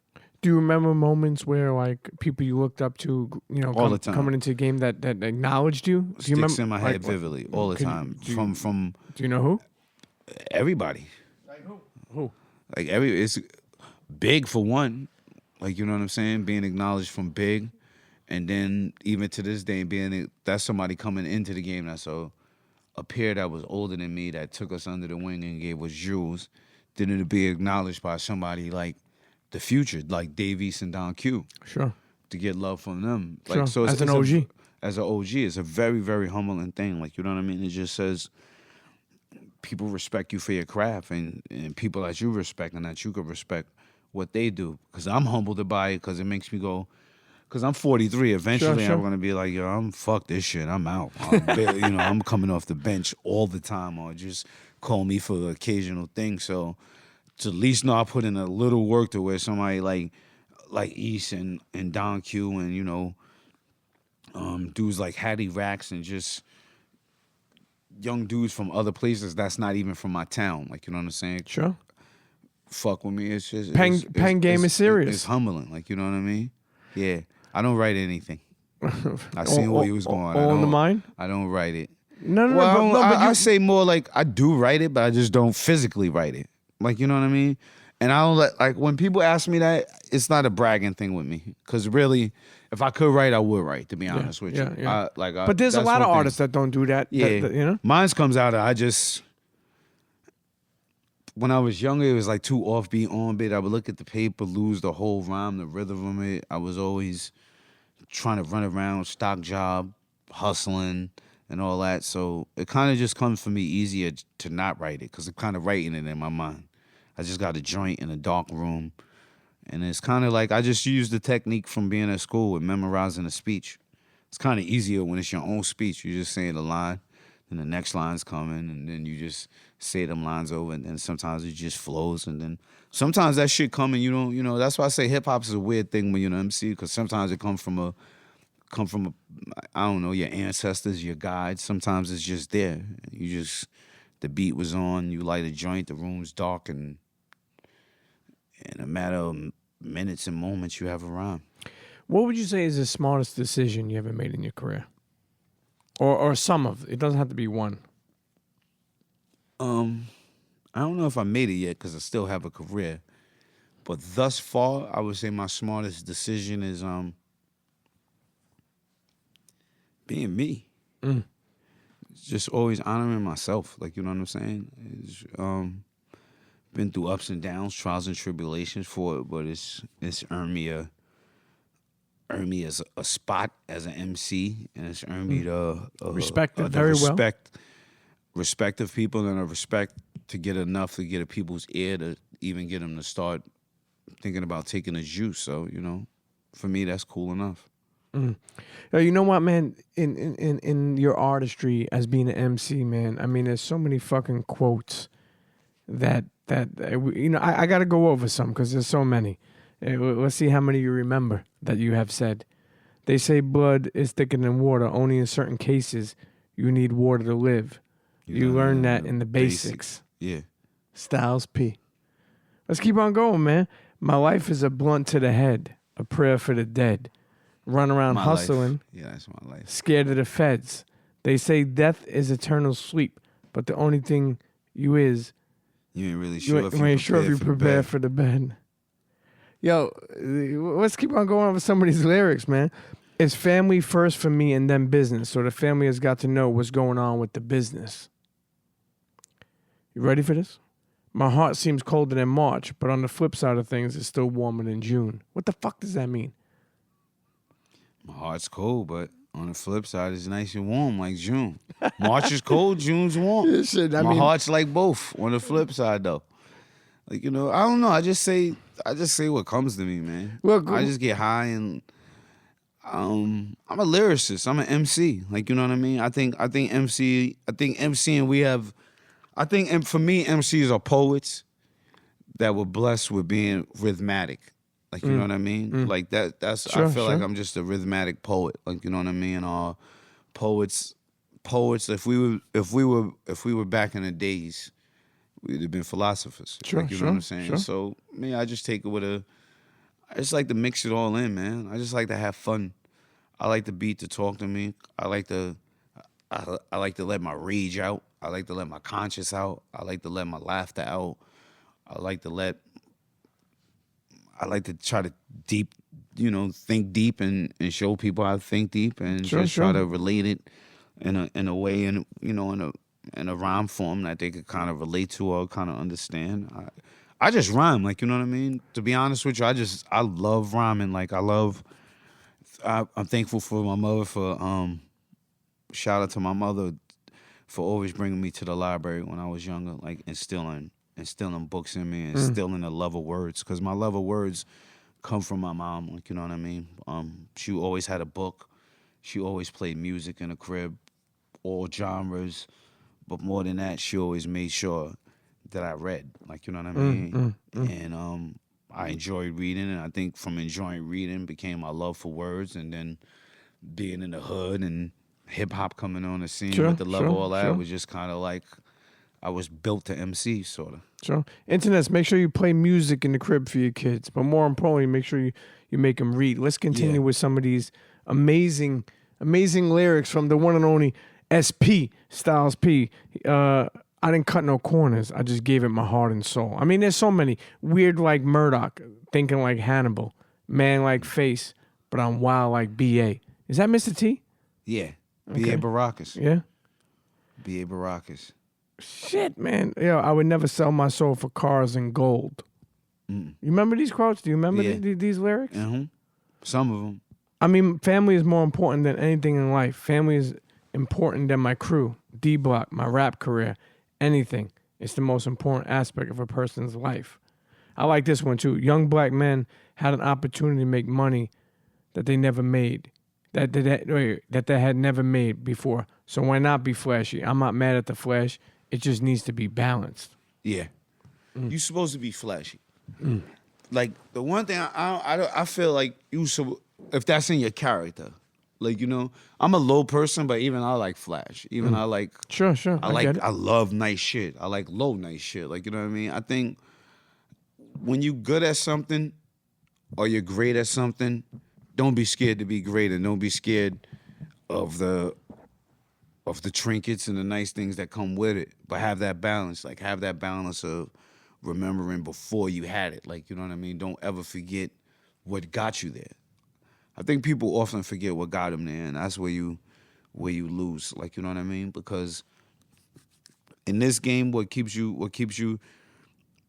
Do you remember moments where like people you looked up to, all the time, coming into a game that acknowledged you? Do you Sticks remember in my head vividly all the time. From do you know who? Everybody. Like who? Like it's Big for one. Like, you know what I'm saying? Being acknowledged from Big, and then even to this day, that's somebody coming into the game that's a peer that was older than me that took us under the wing and gave us jewels. Then to be acknowledged by somebody like the Future, like Dave East and Don Q. Sure. To get love from them. Sure. Like, so as an OG. As an OG, it's a very, very humbling thing. Like, you know what I mean? It just says people respect you for your craft and people that you respect and that you could respect what they do. Because I'm humbled by it because it makes me go, because I'm 43. Eventually, Sure. I'm going to be like, yo, I'm fuck this shit. I'm out. I'm coming off the bench all the time, or just call me for the occasional thing. So to at least know I put in a little work to where somebody like East and Don Q and, dudes like Hattie Racks and just young dudes from other places that's not even from my town. Like, you know what I'm saying? Sure. Fuck with me. It's just Pen game is serious. It's humbling. Like, you know what I mean? Yeah. I don't write anything. I seen where you was going. All in the mind? I don't write it. No. Well, but I say more like I do write it, but I just don't physically write it. Like, you know what I mean? And I don't like when people ask me that, it's not a bragging thing with me. Because really, if I could write, I would write, to be honest with you. Yeah. But there's a that's lot of one thing. artists that don't do that. Yeah. Mine's comes out of, when I was younger, it was like too offbeat, on beat. I would look at the paper, lose the whole rhyme, the rhythm of it. I was always trying to run around, stock job, hustling, and all that. So it kind of just comes for me easier to not write it because I'm kind of writing it in my mind. I just got a joint in a dark room. And it's kind of like I just use the technique from being at school with memorizing a speech. It's kind of easier when it's your own speech. You're just saying the line, and the next line's coming, and then you just say them lines over, and then sometimes it just flows, and then sometimes that shit come and you don't, that's why I say hip hop is a weird thing when you're an MC, because sometimes it come from a, I don't know, your ancestors, your guides. Sometimes it's just there. The beat was on, you light a joint, the room's dark, and in a matter of minutes and moments, you have a rhyme. What would you say is the smartest decision you ever made in your career? Or some of it. It doesn't have to be one. I don't know if I made it yet because I still have a career. But thus far, I would say my smartest decision is being me. It's just always honoring myself. Like, you know what I'm saying? It's, been through ups and downs, trials and tribulations for it, but it's earned me as a spot as an MC, and it's earned me the respect of people, and a respect to get enough to get a people's ear to even get them to start thinking about taking a juice. So, for me, that's cool enough. You know what, man? In your artistry as being an MC, man, I mean, there's so many fucking quotes that I got to go over some because there's so many. Let's see how many you remember that you have said. They say blood is thicker than water. Only in certain cases you need water to live. You learn that in the basics. Yeah. Styles P. Let's keep on going, man. My life is a blunt to the head, a prayer for the dead. Run around hustling. Life. Yeah, that's my life. Scared of the feds. They say death is eternal sleep, but the only thing you is you ain't really sure you ain't sure if you prepared for the bed. Yo, let's keep on going over some of these lyrics, man. It's family first for me and then business. So the family has got to know what's going on with the business. You ready for this? My heart seems colder than March, but on the flip side of things, it's still warmer than June. What the fuck does that mean? My heart's cold, but on the flip side, it's nice and warm like June. March is cold, June's warm. Yeah, shit, My heart's like both on the flip side though. Like, I don't know. I just say what comes to me, man. Well, I just get high and I'm a lyricist. I'm an MC. Like, you know what I mean? I think MC and for me, MCs are poets that were blessed with being rhythmic. Like, you know what I mean? Like that's Sure, I feel like sure. I'm just a rhythmic poet. Like, you know what I mean? Poets if we were back in the days, we'd have been philosophers. Sure, like, you know what I'm sure, saying? sure. So, me, I just take it I just like to mix it all in, man. I just like to have fun. I like the beat to talk to me. I like to let my rage out. I like to let my conscience out. I like to let my laughter out. I like to try to think deep and show people how to think deep and Sure, just try sure. to relate it in a way in a rhyme form that they could kind of relate to or kind of understand. I just rhyme, like, you know what I mean? To be honest with you, I love rhyming. Like, I'm thankful for my mother shout out to my mother for always bringing me to the library when I was younger, like instilling books in me, instilling the love of words. Because my love of words come from my mom, like, you know what I mean? She always had a book. She always played music in the crib, all genres. But more than that, she always made sure that I read, like, you know what I mean? And I enjoyed reading, and I think from enjoying reading became my love for words, and then being in the hood and hip hop coming on the scene Sure, with the love of sure, all that sure. was just kind of like I was built to MC, sort of. So, internets, make sure you play music in the crib for your kids, but more importantly, make sure you make them read. Let's continue with some of these amazing lyrics from the one and only SP Styles P. I didn't cut no corners. I just gave it my heart and soul. I mean, there's so many weird like Murdoch, thinking like Hannibal, man like Face, but I'm wild like BA. Is that Mr. T? Yeah, Okay. B.A. Baracus. Yeah. B.A. Baracus. Shit, man. Yo, I would never sell my soul for cars and gold. You remember these quotes? Do you remember these lyrics? Some of them. I mean, family is more important than anything in life. Family is important than my crew, D-Block, my rap career, anything. It's the most important aspect of a person's life. I like this one too. Young black men had an opportunity to make money that they never made, that they had never made before. So why not be flashy? I'm not mad at the flash. It just needs to be balanced. Yeah. You're supposed to be flashy. Like, the one thing I feel like if that's in your character, like, I'm a low person, but even I like flash. Even I like Sure. I love nice shit. I like low nice shit. Like, you know what I mean? I think when you good at something or you're great at something, don't be scared to be great, and don't be scared of the trinkets and the nice things that come with it. But have that balance. Like, have that balance of remembering before you had it. Like, you know what I mean? Don't ever forget what got you there. I think people often forget what got them there, and that's where you lose. Like, you know what I mean? Because in this game, what keeps you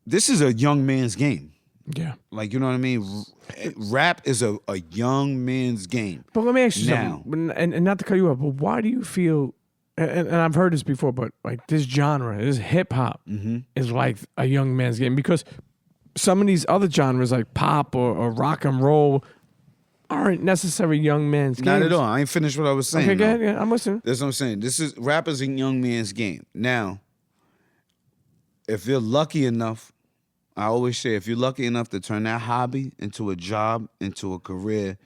this is a young man's game. Yeah. Like, you know what I mean? Rap is a young man's game. But let me ask you now, something, and not to cut you off, but why do you feel, and I've heard this before, but like this genre, this hip hop, is like a young man's game? Because some of these other genres like pop or rock and roll aren't necessarily young man's games. Not at all. I ain't finished what I was saying. Okay, go ahead. Yeah, I'm listening. That's what I'm saying. Rap is a young man's game. Now, if you're lucky enough, I always say, if you're lucky enough to turn that hobby into a job, into a career,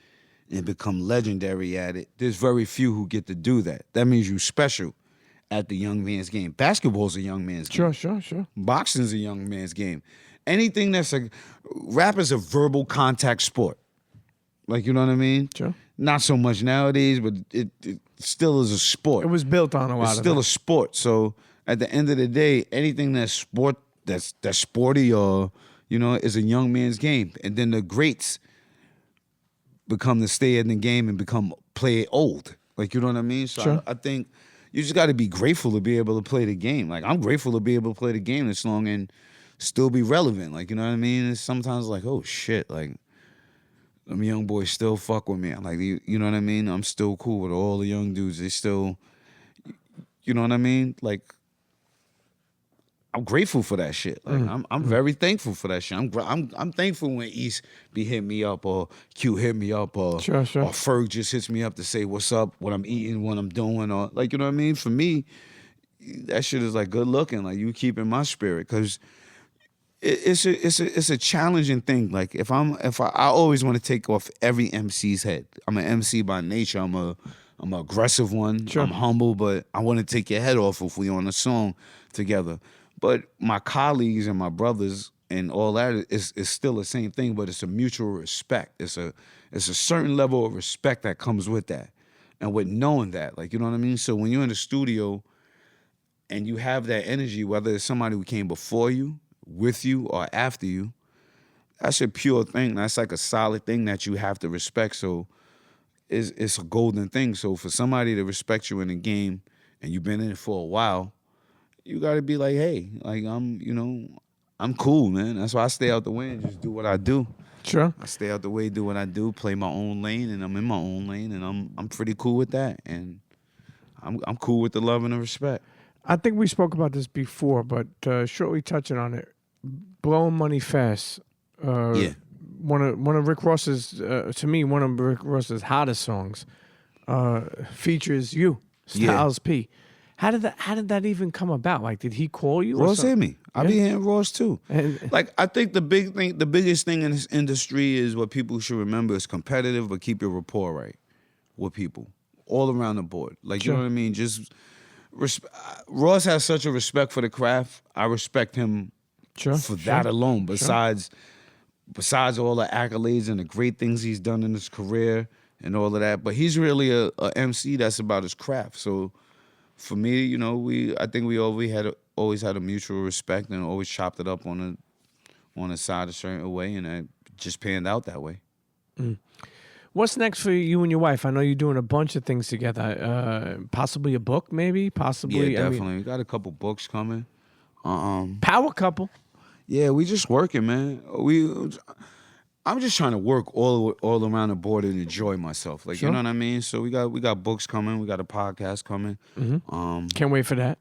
and become legendary at it, there's very few who get to do that. That means you're special at the young man's game. Basketball's a young man's game. Sure. Boxing's a young man's game. Anything rap is a verbal contact sport. Like, you know what I mean? Sure. Not so much nowadays, but it still is a sport. It was built on a lot of It's still that. a sport. So at the end of the day, anything that's sporty or, is a young man's game. And then the greats become to stay in the game and play it old. Like, you know what I mean? So Sure. I think you just got to be grateful to be able to play the game. Like, I'm grateful to be able to play the game this long and still be relevant. Like, you know what I mean? It's sometimes like, oh shit, like them young boys still fuck with me. I'm like, you know what I mean? I'm still cool with all the young dudes. They still, you know what I mean? Like, I'm grateful for that shit. Like, I'm very thankful for that shit. I'm thankful when East be hit me up or Q hit me up or Sure. or Ferg just hits me up to say what's up, what I'm eating, what I'm doing, or like, you know what I mean? For me, that shit is like good looking. Like, you keeping my spirit, because it's a challenging thing. Like, I always want to take off every MC's head. I'm an MC by nature. I'm an aggressive one. Sure. I'm humble, but I want to take your head off if we on a song together. But my colleagues and my brothers and all that is still the same thing, but it's a mutual respect. It's a certain level of respect that comes with that, and with knowing that, like, you know what I mean. So when you're in the studio and you have that energy, whether it's somebody who came before you, with you, or after you, that's a pure thing. That's like a solid thing that you have to respect. So it's a golden thing. So for somebody to respect you in the game and you've been in it for a while, you got to be like, hey, like, I'm cool, man. That's why I stay out the way and just do what I do. Sure. I stay out the way, do what I do, play my own lane, and I'm in my own lane, and I'm pretty cool with that. And I'm cool with the love and the respect. I think we spoke about this before, but shortly touching on it, blowing money fast. Yeah. One of Rick Ross's, to me, one of Rick Ross's hottest songs, features you, Styles P. How did that even come about? Like, did he call you? Ross hit me. I be hearing Ross too. And- Like, I think the biggest thing in this industry is what people should remember is competitive, but keep your rapport right with people all around the board. Like, Sure. you know what I mean? Just Ross has such a respect for the craft. I respect him for that alone. Besides all the accolades and the great things he's done in his career and all of that, but he's really a MC that's about his craft. So for me, I think we always had a mutual respect and always chopped it up on the side a certain way, and it just panned out that way. What's next for you and your wife? I know you're doing a bunch of things together. Possibly a book, maybe. Possibly, Yeah, definitely. We got a couple books coming. Power couple. Yeah, we just working, man. I'm just trying to work all around the board and enjoy myself. Like, Sure. you know what I mean? So we got books coming. We got a podcast coming. Can't wait for that.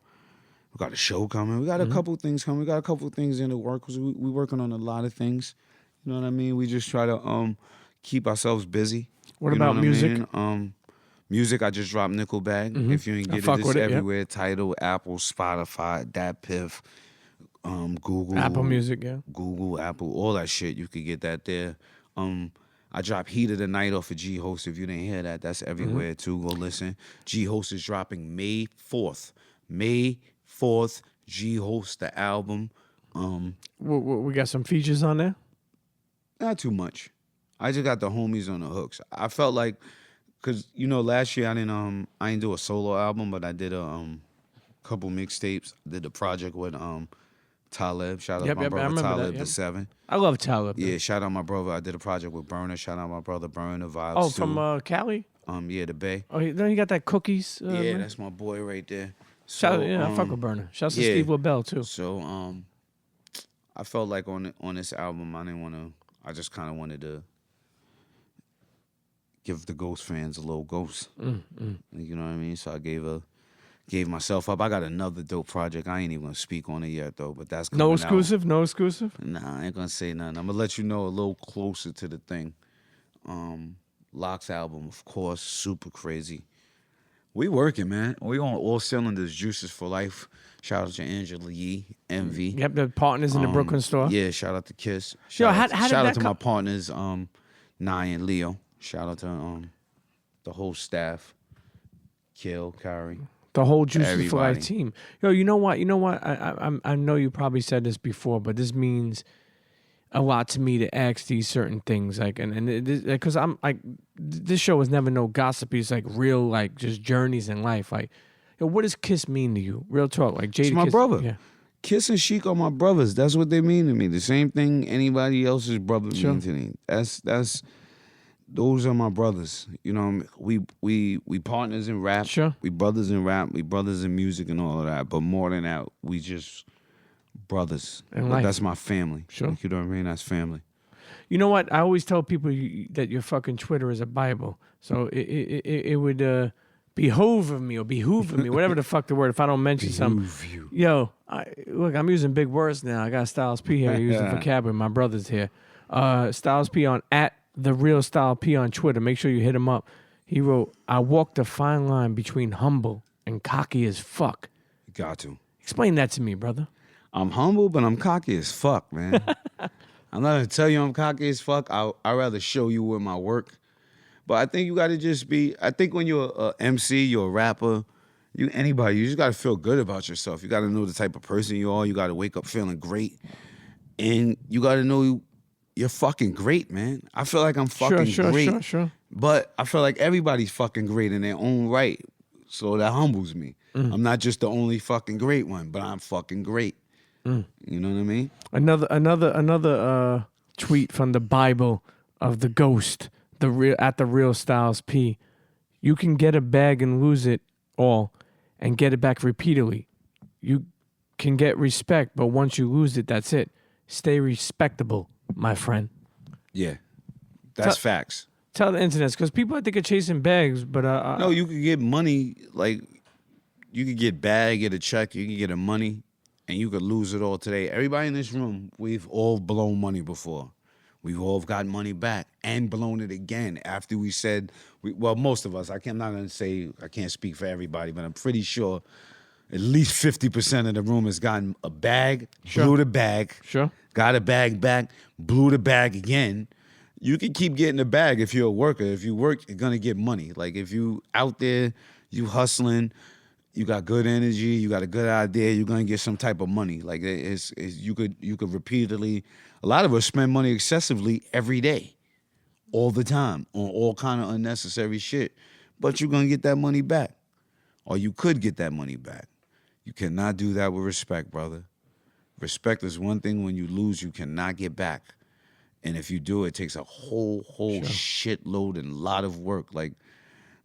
We got a show coming. We got a couple things coming. We got a couple things in the work, because we working on a lot of things. You know what I mean? We just try to keep ourselves busy. What You know about music? I mean? Music, I just dropped Nickelback. If you ain't I get fuck it, it's with it, yep. everywhere. Tidal, Apple, Spotify, DatPiff, Google. Apple Music, yeah. Google, Apple, all that shit. You could get that there. I dropped Heat of the Night off of G-Host. If you didn't hear that, that's everywhere too. Go listen. G-Host is dropping May 4th. May 4th, G-Host, the album. We got some features on there. Not too much. I just got the homies on the hooks. I felt like, cause last year I didn't do a solo album, but I did a couple mixtapes. I did a project with Talib. Shout out my brother Talib the 7. I love Talib. Yeah, shout out my brother. I did a project with Burner. Shout out my brother Burner Vibes. Oh, too. from Cali. Yeah, the Bay. Oh, then you got that cookies. Yeah, man? that's my boy right there. Shout So, I fuck with Burner. Shouts to Steve LaBelle too. So I felt like on this album I just kind of wanted to give the Ghost fans a little ghost. You know what I mean? So I gave myself up. I got another dope project. I ain't even gonna speak on it yet though, but that's coming No out. exclusive. No exclusive. Nah, I ain't gonna say nothing. I'm gonna let you know a little closer to the thing. Lox album, of course, super crazy. We working, man. We on all cylinders. Juices for life. Shout out to Angela Yee, Envy. Yep, the partners in the Brooklyn store. Yeah, shout out to Kiss. Yo, Shout how did out that to come? my partners, Nye and Leo. Shout out to the whole staff. Kill, Kyrie. The whole Juices for Life Everybody. team. Yo, you know what? I know you probably said this before, but this means a lot to me to ask these certain things. Like, and because I'm like, this show is never no gossipy. It's like real, like just journeys in life. Like, yo, what does Kiss mean to you? Real talk. Like, Jada It's my Kiss, brother. Yeah. Kiss and Sheik are my brothers. That's what they mean to me. The same thing anybody else's brother Sure. mean to me. Those are my brothers. You know, we partners in rap. Sure. We brothers in rap. We brothers in music and all of that. But more than that, we just brothers. In But life. that's my family. Sure. Like, you know what I mean? That's family. You know what? I always tell people that your fucking Twitter is a Bible. So it would behoove of me or behoove of me, whatever the fuck the word, if I don't mention something. You. Yo, look, I'm using big words now. I got Styles P here using vocabulary. My brother's here. Styles P on @TheRealStyleP on Twitter. Make sure you hit him up. He wrote, I walked a fine line between humble and cocky as fuck. Got to. Explain that to me, brother. I'm humble, but I'm cocky as fuck, man. I'm not gonna tell you I'm cocky as fuck. I'd rather show you with my work. But I think you gotta just be, I think when you're a MC, you're a rapper, anybody, you just gotta feel good about yourself. You gotta know the type of person you are. You gotta wake up feeling great. And you gotta know you're fucking great, man. I feel like I'm fucking great. Sure. But I feel like everybody's fucking great in their own right. So that humbles me. I'm not just the only fucking great one, but I'm fucking great. You know what I mean? Another tweet from the Bible of the ghost, the real Styles P. You can get a bag and lose it all and get it back repeatedly. You can get respect, but once you lose it, that's it. Stay respectable, my friend. Yeah. That's facts. Tell the internet, because people I think are chasing bags, but no, you could get money, like you could get bag, get a check, you could get a money, and you could lose it all today. Everybody in this room, we've all blown money before. We've all got money back and blown it again after we said, well, most of us, I'm not going to say, I can't speak for everybody, but I'm pretty sure at least 50% of the room has gotten a bag, blew the bag, got a bag back, blew the bag again. You can keep getting the bag if you're a worker. If you work, you're going to get money. Like if you out there, you hustling, you got good energy, you got a good idea, you're going to get some type of money. Like you could repeatedly, a lot of us spend money excessively every day, all the time, on all kind of unnecessary shit. But you're going to get that money back. Or you could get that money back. You cannot do that with respect, brother. Respect is one thing when you lose, you cannot get back. And if you do, it takes a whole shitload and a lot of work. Like,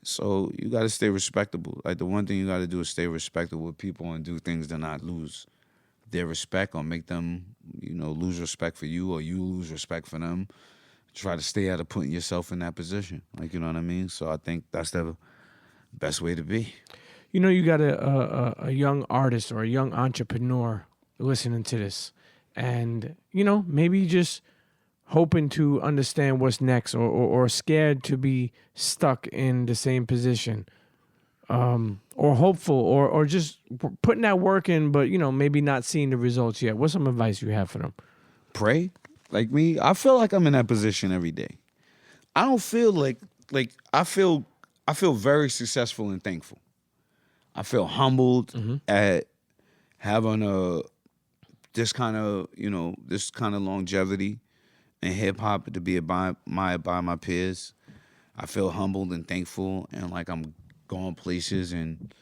so you got to stay respectable. Like, the one thing you got to do is stay respectable with people and do things to not lose their respect or make them, lose respect for you or you lose respect for them. Try to stay out of putting yourself in that position. Like, you know what I mean? So I think that's the best way to be. You got a young artist or a young entrepreneur listening to this. And, maybe just hoping to understand what's next or scared to be stuck in the same position, or hopeful or just putting that work in, but, maybe not seeing the results yet. What's some advice you have for them? Pray. Like me, I feel like I'm in that position every day. I don't feel like I feel very successful and thankful. I feel humbled at having this kind of longevity in hip hop to be by my peers. I feel humbled and thankful, and like I'm going places and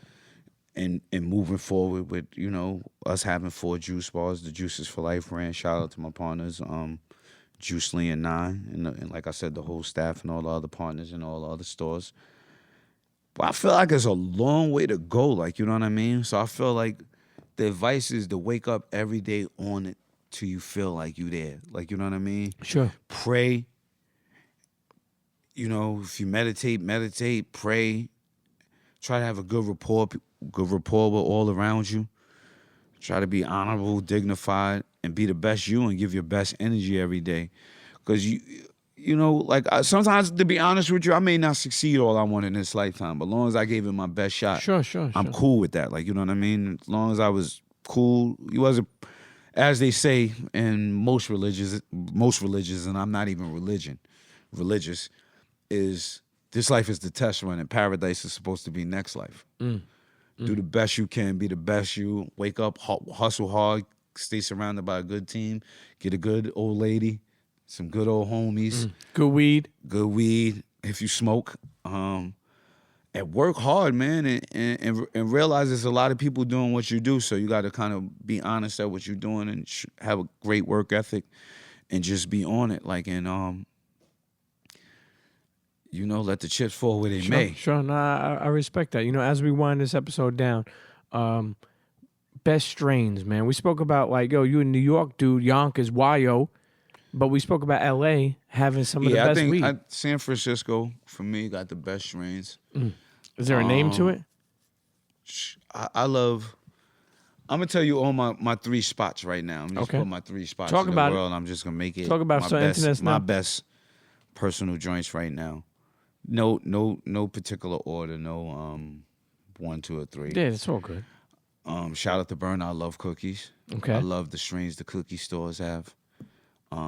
moving forward with us having 4 juice bars, the Juices for Life brand. Shout out to my partners, Juice Lee and Nine, and like I said, the whole staff and all the other partners and all the other stores. But I feel like there's a long way to go, like, you know what I mean? So I feel like the advice is to wake up every day on it till you feel like you there. Like, you know what I mean? Sure. Pray. If you meditate, pray. Try to have a good rapport with all around you. Try to be honorable, dignified, and be the best you and give your best energy every day. Because sometimes, to be honest with you, I may not succeed all I want in this lifetime, but as long as I gave it my best shot, sure. I'm cool with that. Like, you know what I mean? As long as I was cool, you wasn't, as they say in most religions, and I'm not even religious, is this life is the test run, and paradise is supposed to be next life. Do the best you can, be the best you. Wake up, hustle hard, stay surrounded by a good team, get a good old lady, some good old homies. Good weed if you smoke. And work hard, man, and realize there's a lot of people doing what you do, so you got to kind of be honest at what you're doing and have a great work ethic and just be on it. Like, and let the chips fall where they may. Sure, no, I respect that. As we wind this episode down, best strains, man. We spoke about, like, you in New York, dude, Yonkers, YO. But we spoke about L.A. having some of the Yeah, I best think weed. San Francisco for me got the best strains. Is there a name to it? I love. I'm gonna tell you all my 3 spots right now. I'm just Okay. put my 3 spots Talk in the about it. world. I'm just gonna make it Talk about it. my So internet's my now. best personal joints right now. No particular order. No 1, 2, or 3. Yeah, it's all good. Shout out to Burn. I love cookies. Okay. I love the strains the cookie stores have.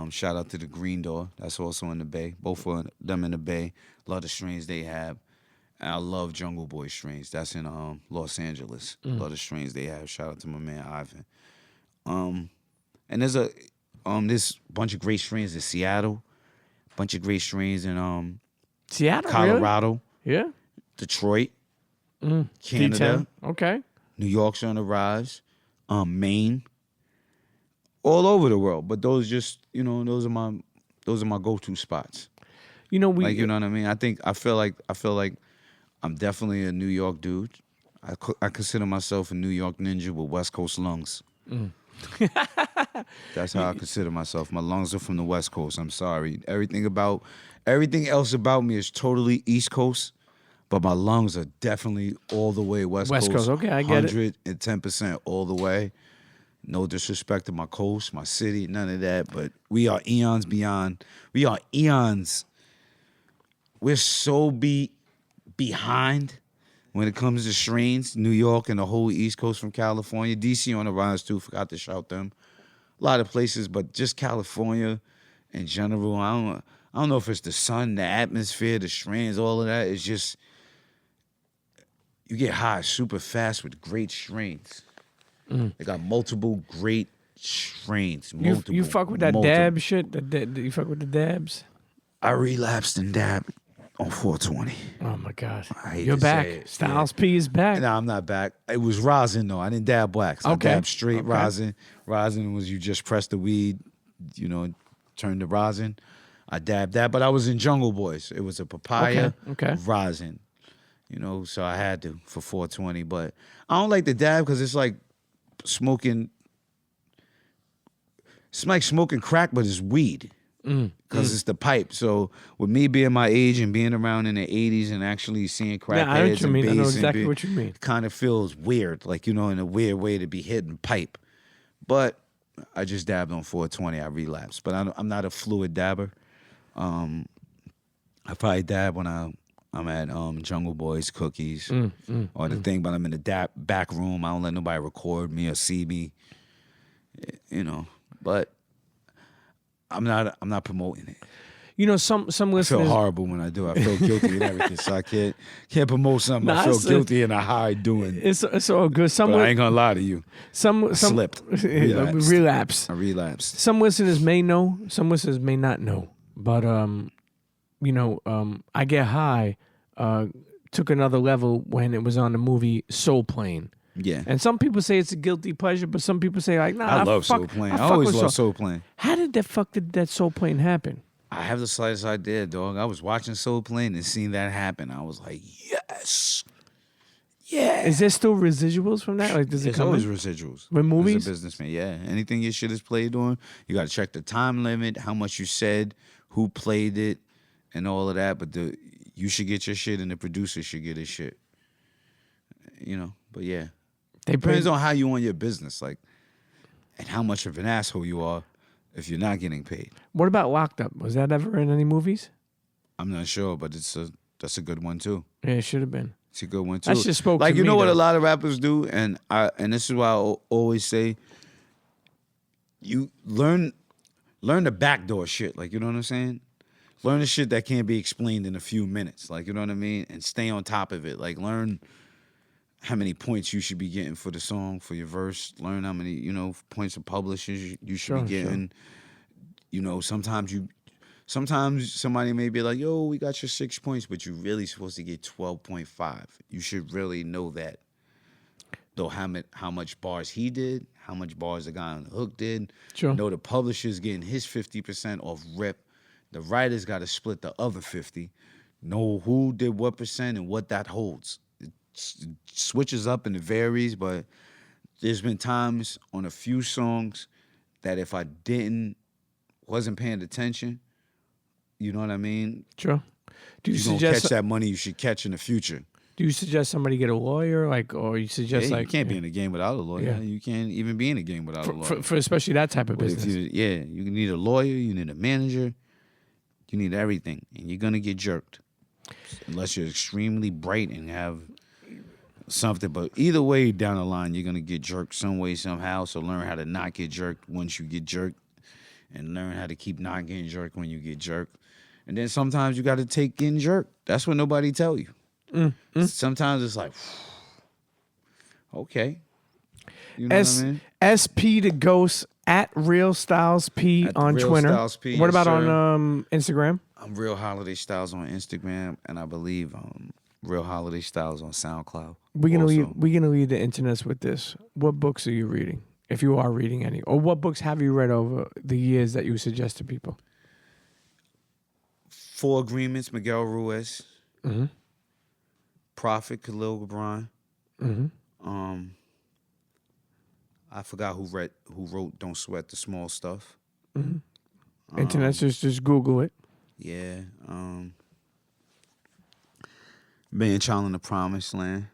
Shout out to the Green Door. That's also in the Bay. Both of them in the Bay. Love the strains they have. And I love Jungle Boy strains. That's in Los Angeles. Love the strains they have. Shout out to my man Ivan. And there's this bunch of great strains in Seattle. Bunch of great strains in Seattle, Colorado, really? Yeah. Detroit, Canada, D10. Okay. New York's on the rise, Maine, all over the world. But those just those are my go-to spots. You know, we Like, you know what I mean? I feel like I'm definitely a New York dude. I consider myself a New York ninja with West Coast lungs. That's how I consider myself. My lungs are from the West Coast. I'm sorry. Everything else about me is totally East Coast, but my lungs are definitely all the way West Coast. Okay, I get it. 110% all the way. No disrespect to my coast, my city, none of that. But we are eons beyond. We are eons. We're so behind when it comes to strains. New York and the whole East Coast from California. DC on the rise too. Forgot to shout them. A lot of places, but just California in general. I don't know if it's the sun, the atmosphere, the strains, all of that. It's just you get high super fast with great strains. They got multiple great strains. You fuck with that multiple. dab shit? You fuck with the dabs? I relapsed and dabbed on 420. Oh my god. I hate You're to back. say it, Styles P is back. No, I'm not back. It was rosin though. I didn't dab blacks. Okay. I dabbed straight Okay. rosin. Rosin was you just press the weed, turn the rosin. I dabbed that, but I was in Jungle Boys. It was a papaya Okay. rosin. So I had to for 420. But I don't like the dab because it's like smoking. It's like smoking crack, but it's weed. Because it's the pipe. So with me being my age and being around in the 80s and actually seeing Yeah, I know what crackheads you and mean. I know bass exactly what you mean. it kind of feels weird, like, in a weird way to be hitting pipe. But I just dabbed on 420. I relapsed. But I'm not a fluid dabber. I probably dab when I'm at Jungle Boys Cookies or the thing, but I'm in the back room. I don't let nobody record me or see me, But I'm not promoting it. Some I feel listeners. horrible when I do. I feel guilty and everything, so I can't promote something. Nah, I feel it's- guilty and I hide doing. It's all good. But I ain't gonna lie to you. Some slipped. Relapse. I relapsed. Some listeners may know. Some listeners may not know. But I Get High took another level when it was on the movie Soul Plane. Yeah. And some people say it's a guilty pleasure, but some people say like, nah. I love Soul Plane. I fuck always with love Soul Plane. How did that Soul Plane happen? I have the slightest idea, dog. I was watching Soul Plane and seeing that happen. I was like, yes. Yeah. Is there still residuals from that? Like, does it There's come always in? residuals. With movies? As a businessman, yeah. Anything your shit is played on, you got to check the time limit, how much you said, who played it, and all of that. But you should get your shit and the producer should get his shit. But yeah. Depends on how you want your business, like, and how much of an asshole you are if you're not getting paid. What about Locked Up? Was that ever in any movies? I'm not sure, but that's a good one too. Yeah, it should have been. It's a good one too. That just spoke like to you me, know what though. a lot of rappers do, and this is why I always say, you learn the backdoor shit. Like, you know what I'm saying? Learn the shit that can't be explained in a few minutes. Like, you know what I mean? And stay on top of it. Like, learn how many points you should be getting for the song, for your verse. Learn how many, points of publishers you should be getting. Sure. Sometimes somebody may be like, yo, we got your 6 points, but you're really supposed to get 12.5. You should really know that. Though how much bars he did, how much bars the guy on the hook did. Sure. Know the publisher's getting his 50% off rip. The writer's got to split the other 50. Know who did what percent and what that holds. It switches up and it varies, but there's been times on a few songs that if I didn't wasn't paying attention, you know what I mean? Sure. Do you You're going to catch that money you should catch in the future. Do you suggest somebody get a lawyer, or you suggest you can't be in a game without a lawyer. Yeah. You can't even be in a game without a lawyer. For especially that type of business. You need a lawyer, you need a manager, you need everything, and you're gonna get jerked unless you're extremely bright and have something. But either way, down the line, you're gonna get jerked some way, somehow. So learn how to not get jerked once you get jerked, and learn how to keep not getting jerked when you get jerked. And then sometimes you got to take getting jerked. That's what nobody tell you. Sometimes it's like, okay. You know what I mean? SP the Ghost at Real Styles P on Twitter. What about on Instagram? I'm Real Holiday Styles on Instagram, and I believe Real Holiday Styles on SoundCloud. We're gonna lead the internet with this. What books are you reading, if you are reading any, or what books have you read over the years that you suggest to people? 4 Agreements, Miguel Ruiz. Prophet, Khalil Gibran. I forgot who wrote Don't Sweat the Small Stuff. Internet, just Google it. Yeah. Man Child in the Promised Land.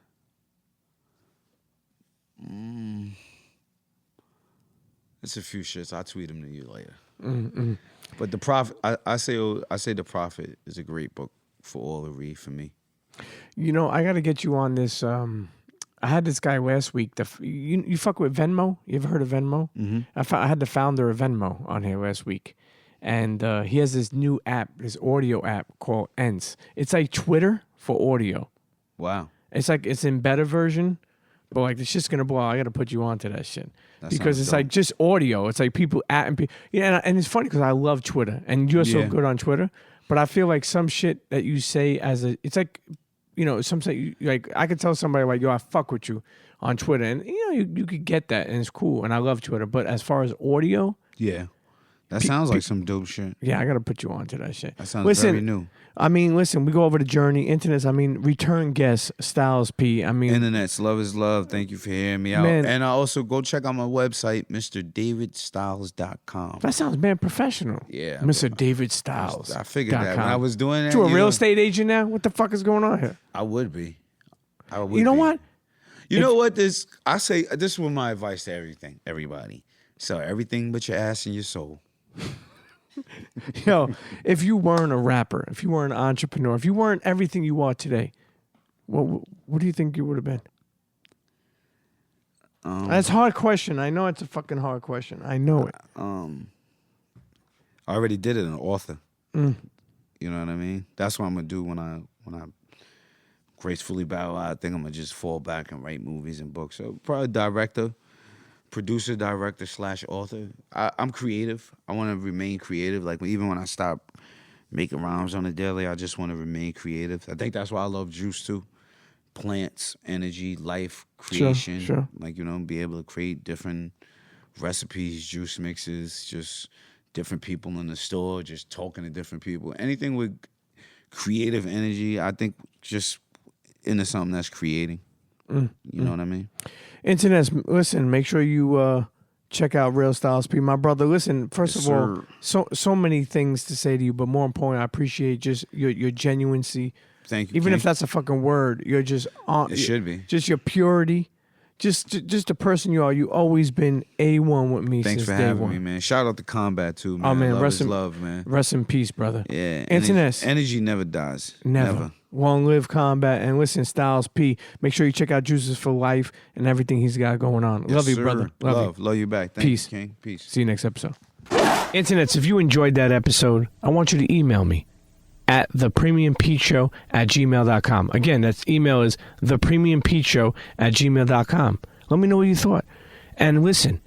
It's a few shits. I'll tweet them to you later. But the Prophet, I say the Prophet is a great book for all to read for me. You know, I got to get you on this. I had this guy last week. You fuck with Venmo? You ever heard of Venmo? I had the founder of Venmo on here last week. And he has this new app, this audio app called Ents. It's like Twitter for audio. Wow. It's in beta version, but like the shit's going to blow. I got to put you onto that shit. Because it's dope. Like just audio. It's like people and it's funny because I love Twitter. And you're so good on Twitter. But I feel like some shit that you say it's like, you know, some say, like, I could tell somebody like, yo, I fuck with you on Twitter. And, you know, you could get that and it's cool. And I love Twitter. But as far as audio. Yeah. That sounds like some dope shit. Yeah, I got to put you on to that shit. That sounds very new. I mean, listen, we go over the journey. Internets, I mean, return guest, Styles P. I mean. Internets, love is love. Thank you for hearing me out. Man, and I also go check out my website, MrDavidStyles.com. That sounds, man, professional. Yeah. Mr. David Styles. I figured that when I was doing that. You a real estate agent now? What the fuck is going on here? I would be. You know what? You know what? This is my advice to everybody. Sell everything but your ass and your soul. Yo, if you weren't a rapper, if you weren't an entrepreneur, if you weren't everything you are today, what do you think you would have been? That's a hard question. I know it's a fucking hard question. I know it. I already did it, an author. You know what I mean? That's what I'm gonna do when I gracefully bow out. I think I'm gonna just fall back and write movies and books. So probably producer, director / author. I'm creative. I want to remain creative. Like even when I stop making rhymes on the daily, I just want to remain creative. I think that's why I love Juice too. Plants, energy, life, creation. Sure. Like, you know, be able to create different recipes, juice mixes, just different people in the store, just talking to different people. Anything with creative energy, I think just into something that's creating. You know what I mean? Internet, listen, make sure you check out Real Styles P. My brother, listen, first of all, so many things to say to you, but more importantly, I appreciate just your genuineness. Thank you. Even if that's a fucking word, you're just on. It should be. Just your purity. Just the person you are. You always been A1 with me Thanks since for day having one. me, man. Shout out to Combat too, man. Oh man, love, man. Rest in peace, brother. Yeah. Internet. Energy never dies. Never. Long live Combat. And listen, Styles P. Make sure you check out Juices for Life and everything he's got going on. Yes, love you, sir. brother. Love you back. Peace. Thank you, King. Peace. See you next episode. Internets, if you enjoyed that episode, I want you to email me at thepremiumpeachshow@gmail.com. Again, that's email is thepremiumpeachshow@gmail.com. Let me know what you thought. And listen,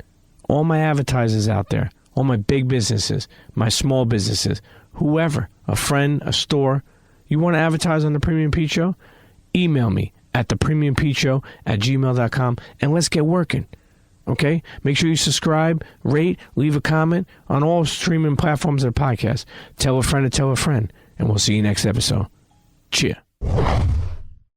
all my advertisers out there, all my big businesses, my small businesses, whoever, a friend, a store, you want to advertise on The Premium Pete Show? Email me at thepremiumpeachshow@gmail.com and let's get working. Okay? Make sure you subscribe, rate, leave a comment on all streaming platforms of the podcast. Tell a friend to tell a friend. And we'll see you next episode. Cheer.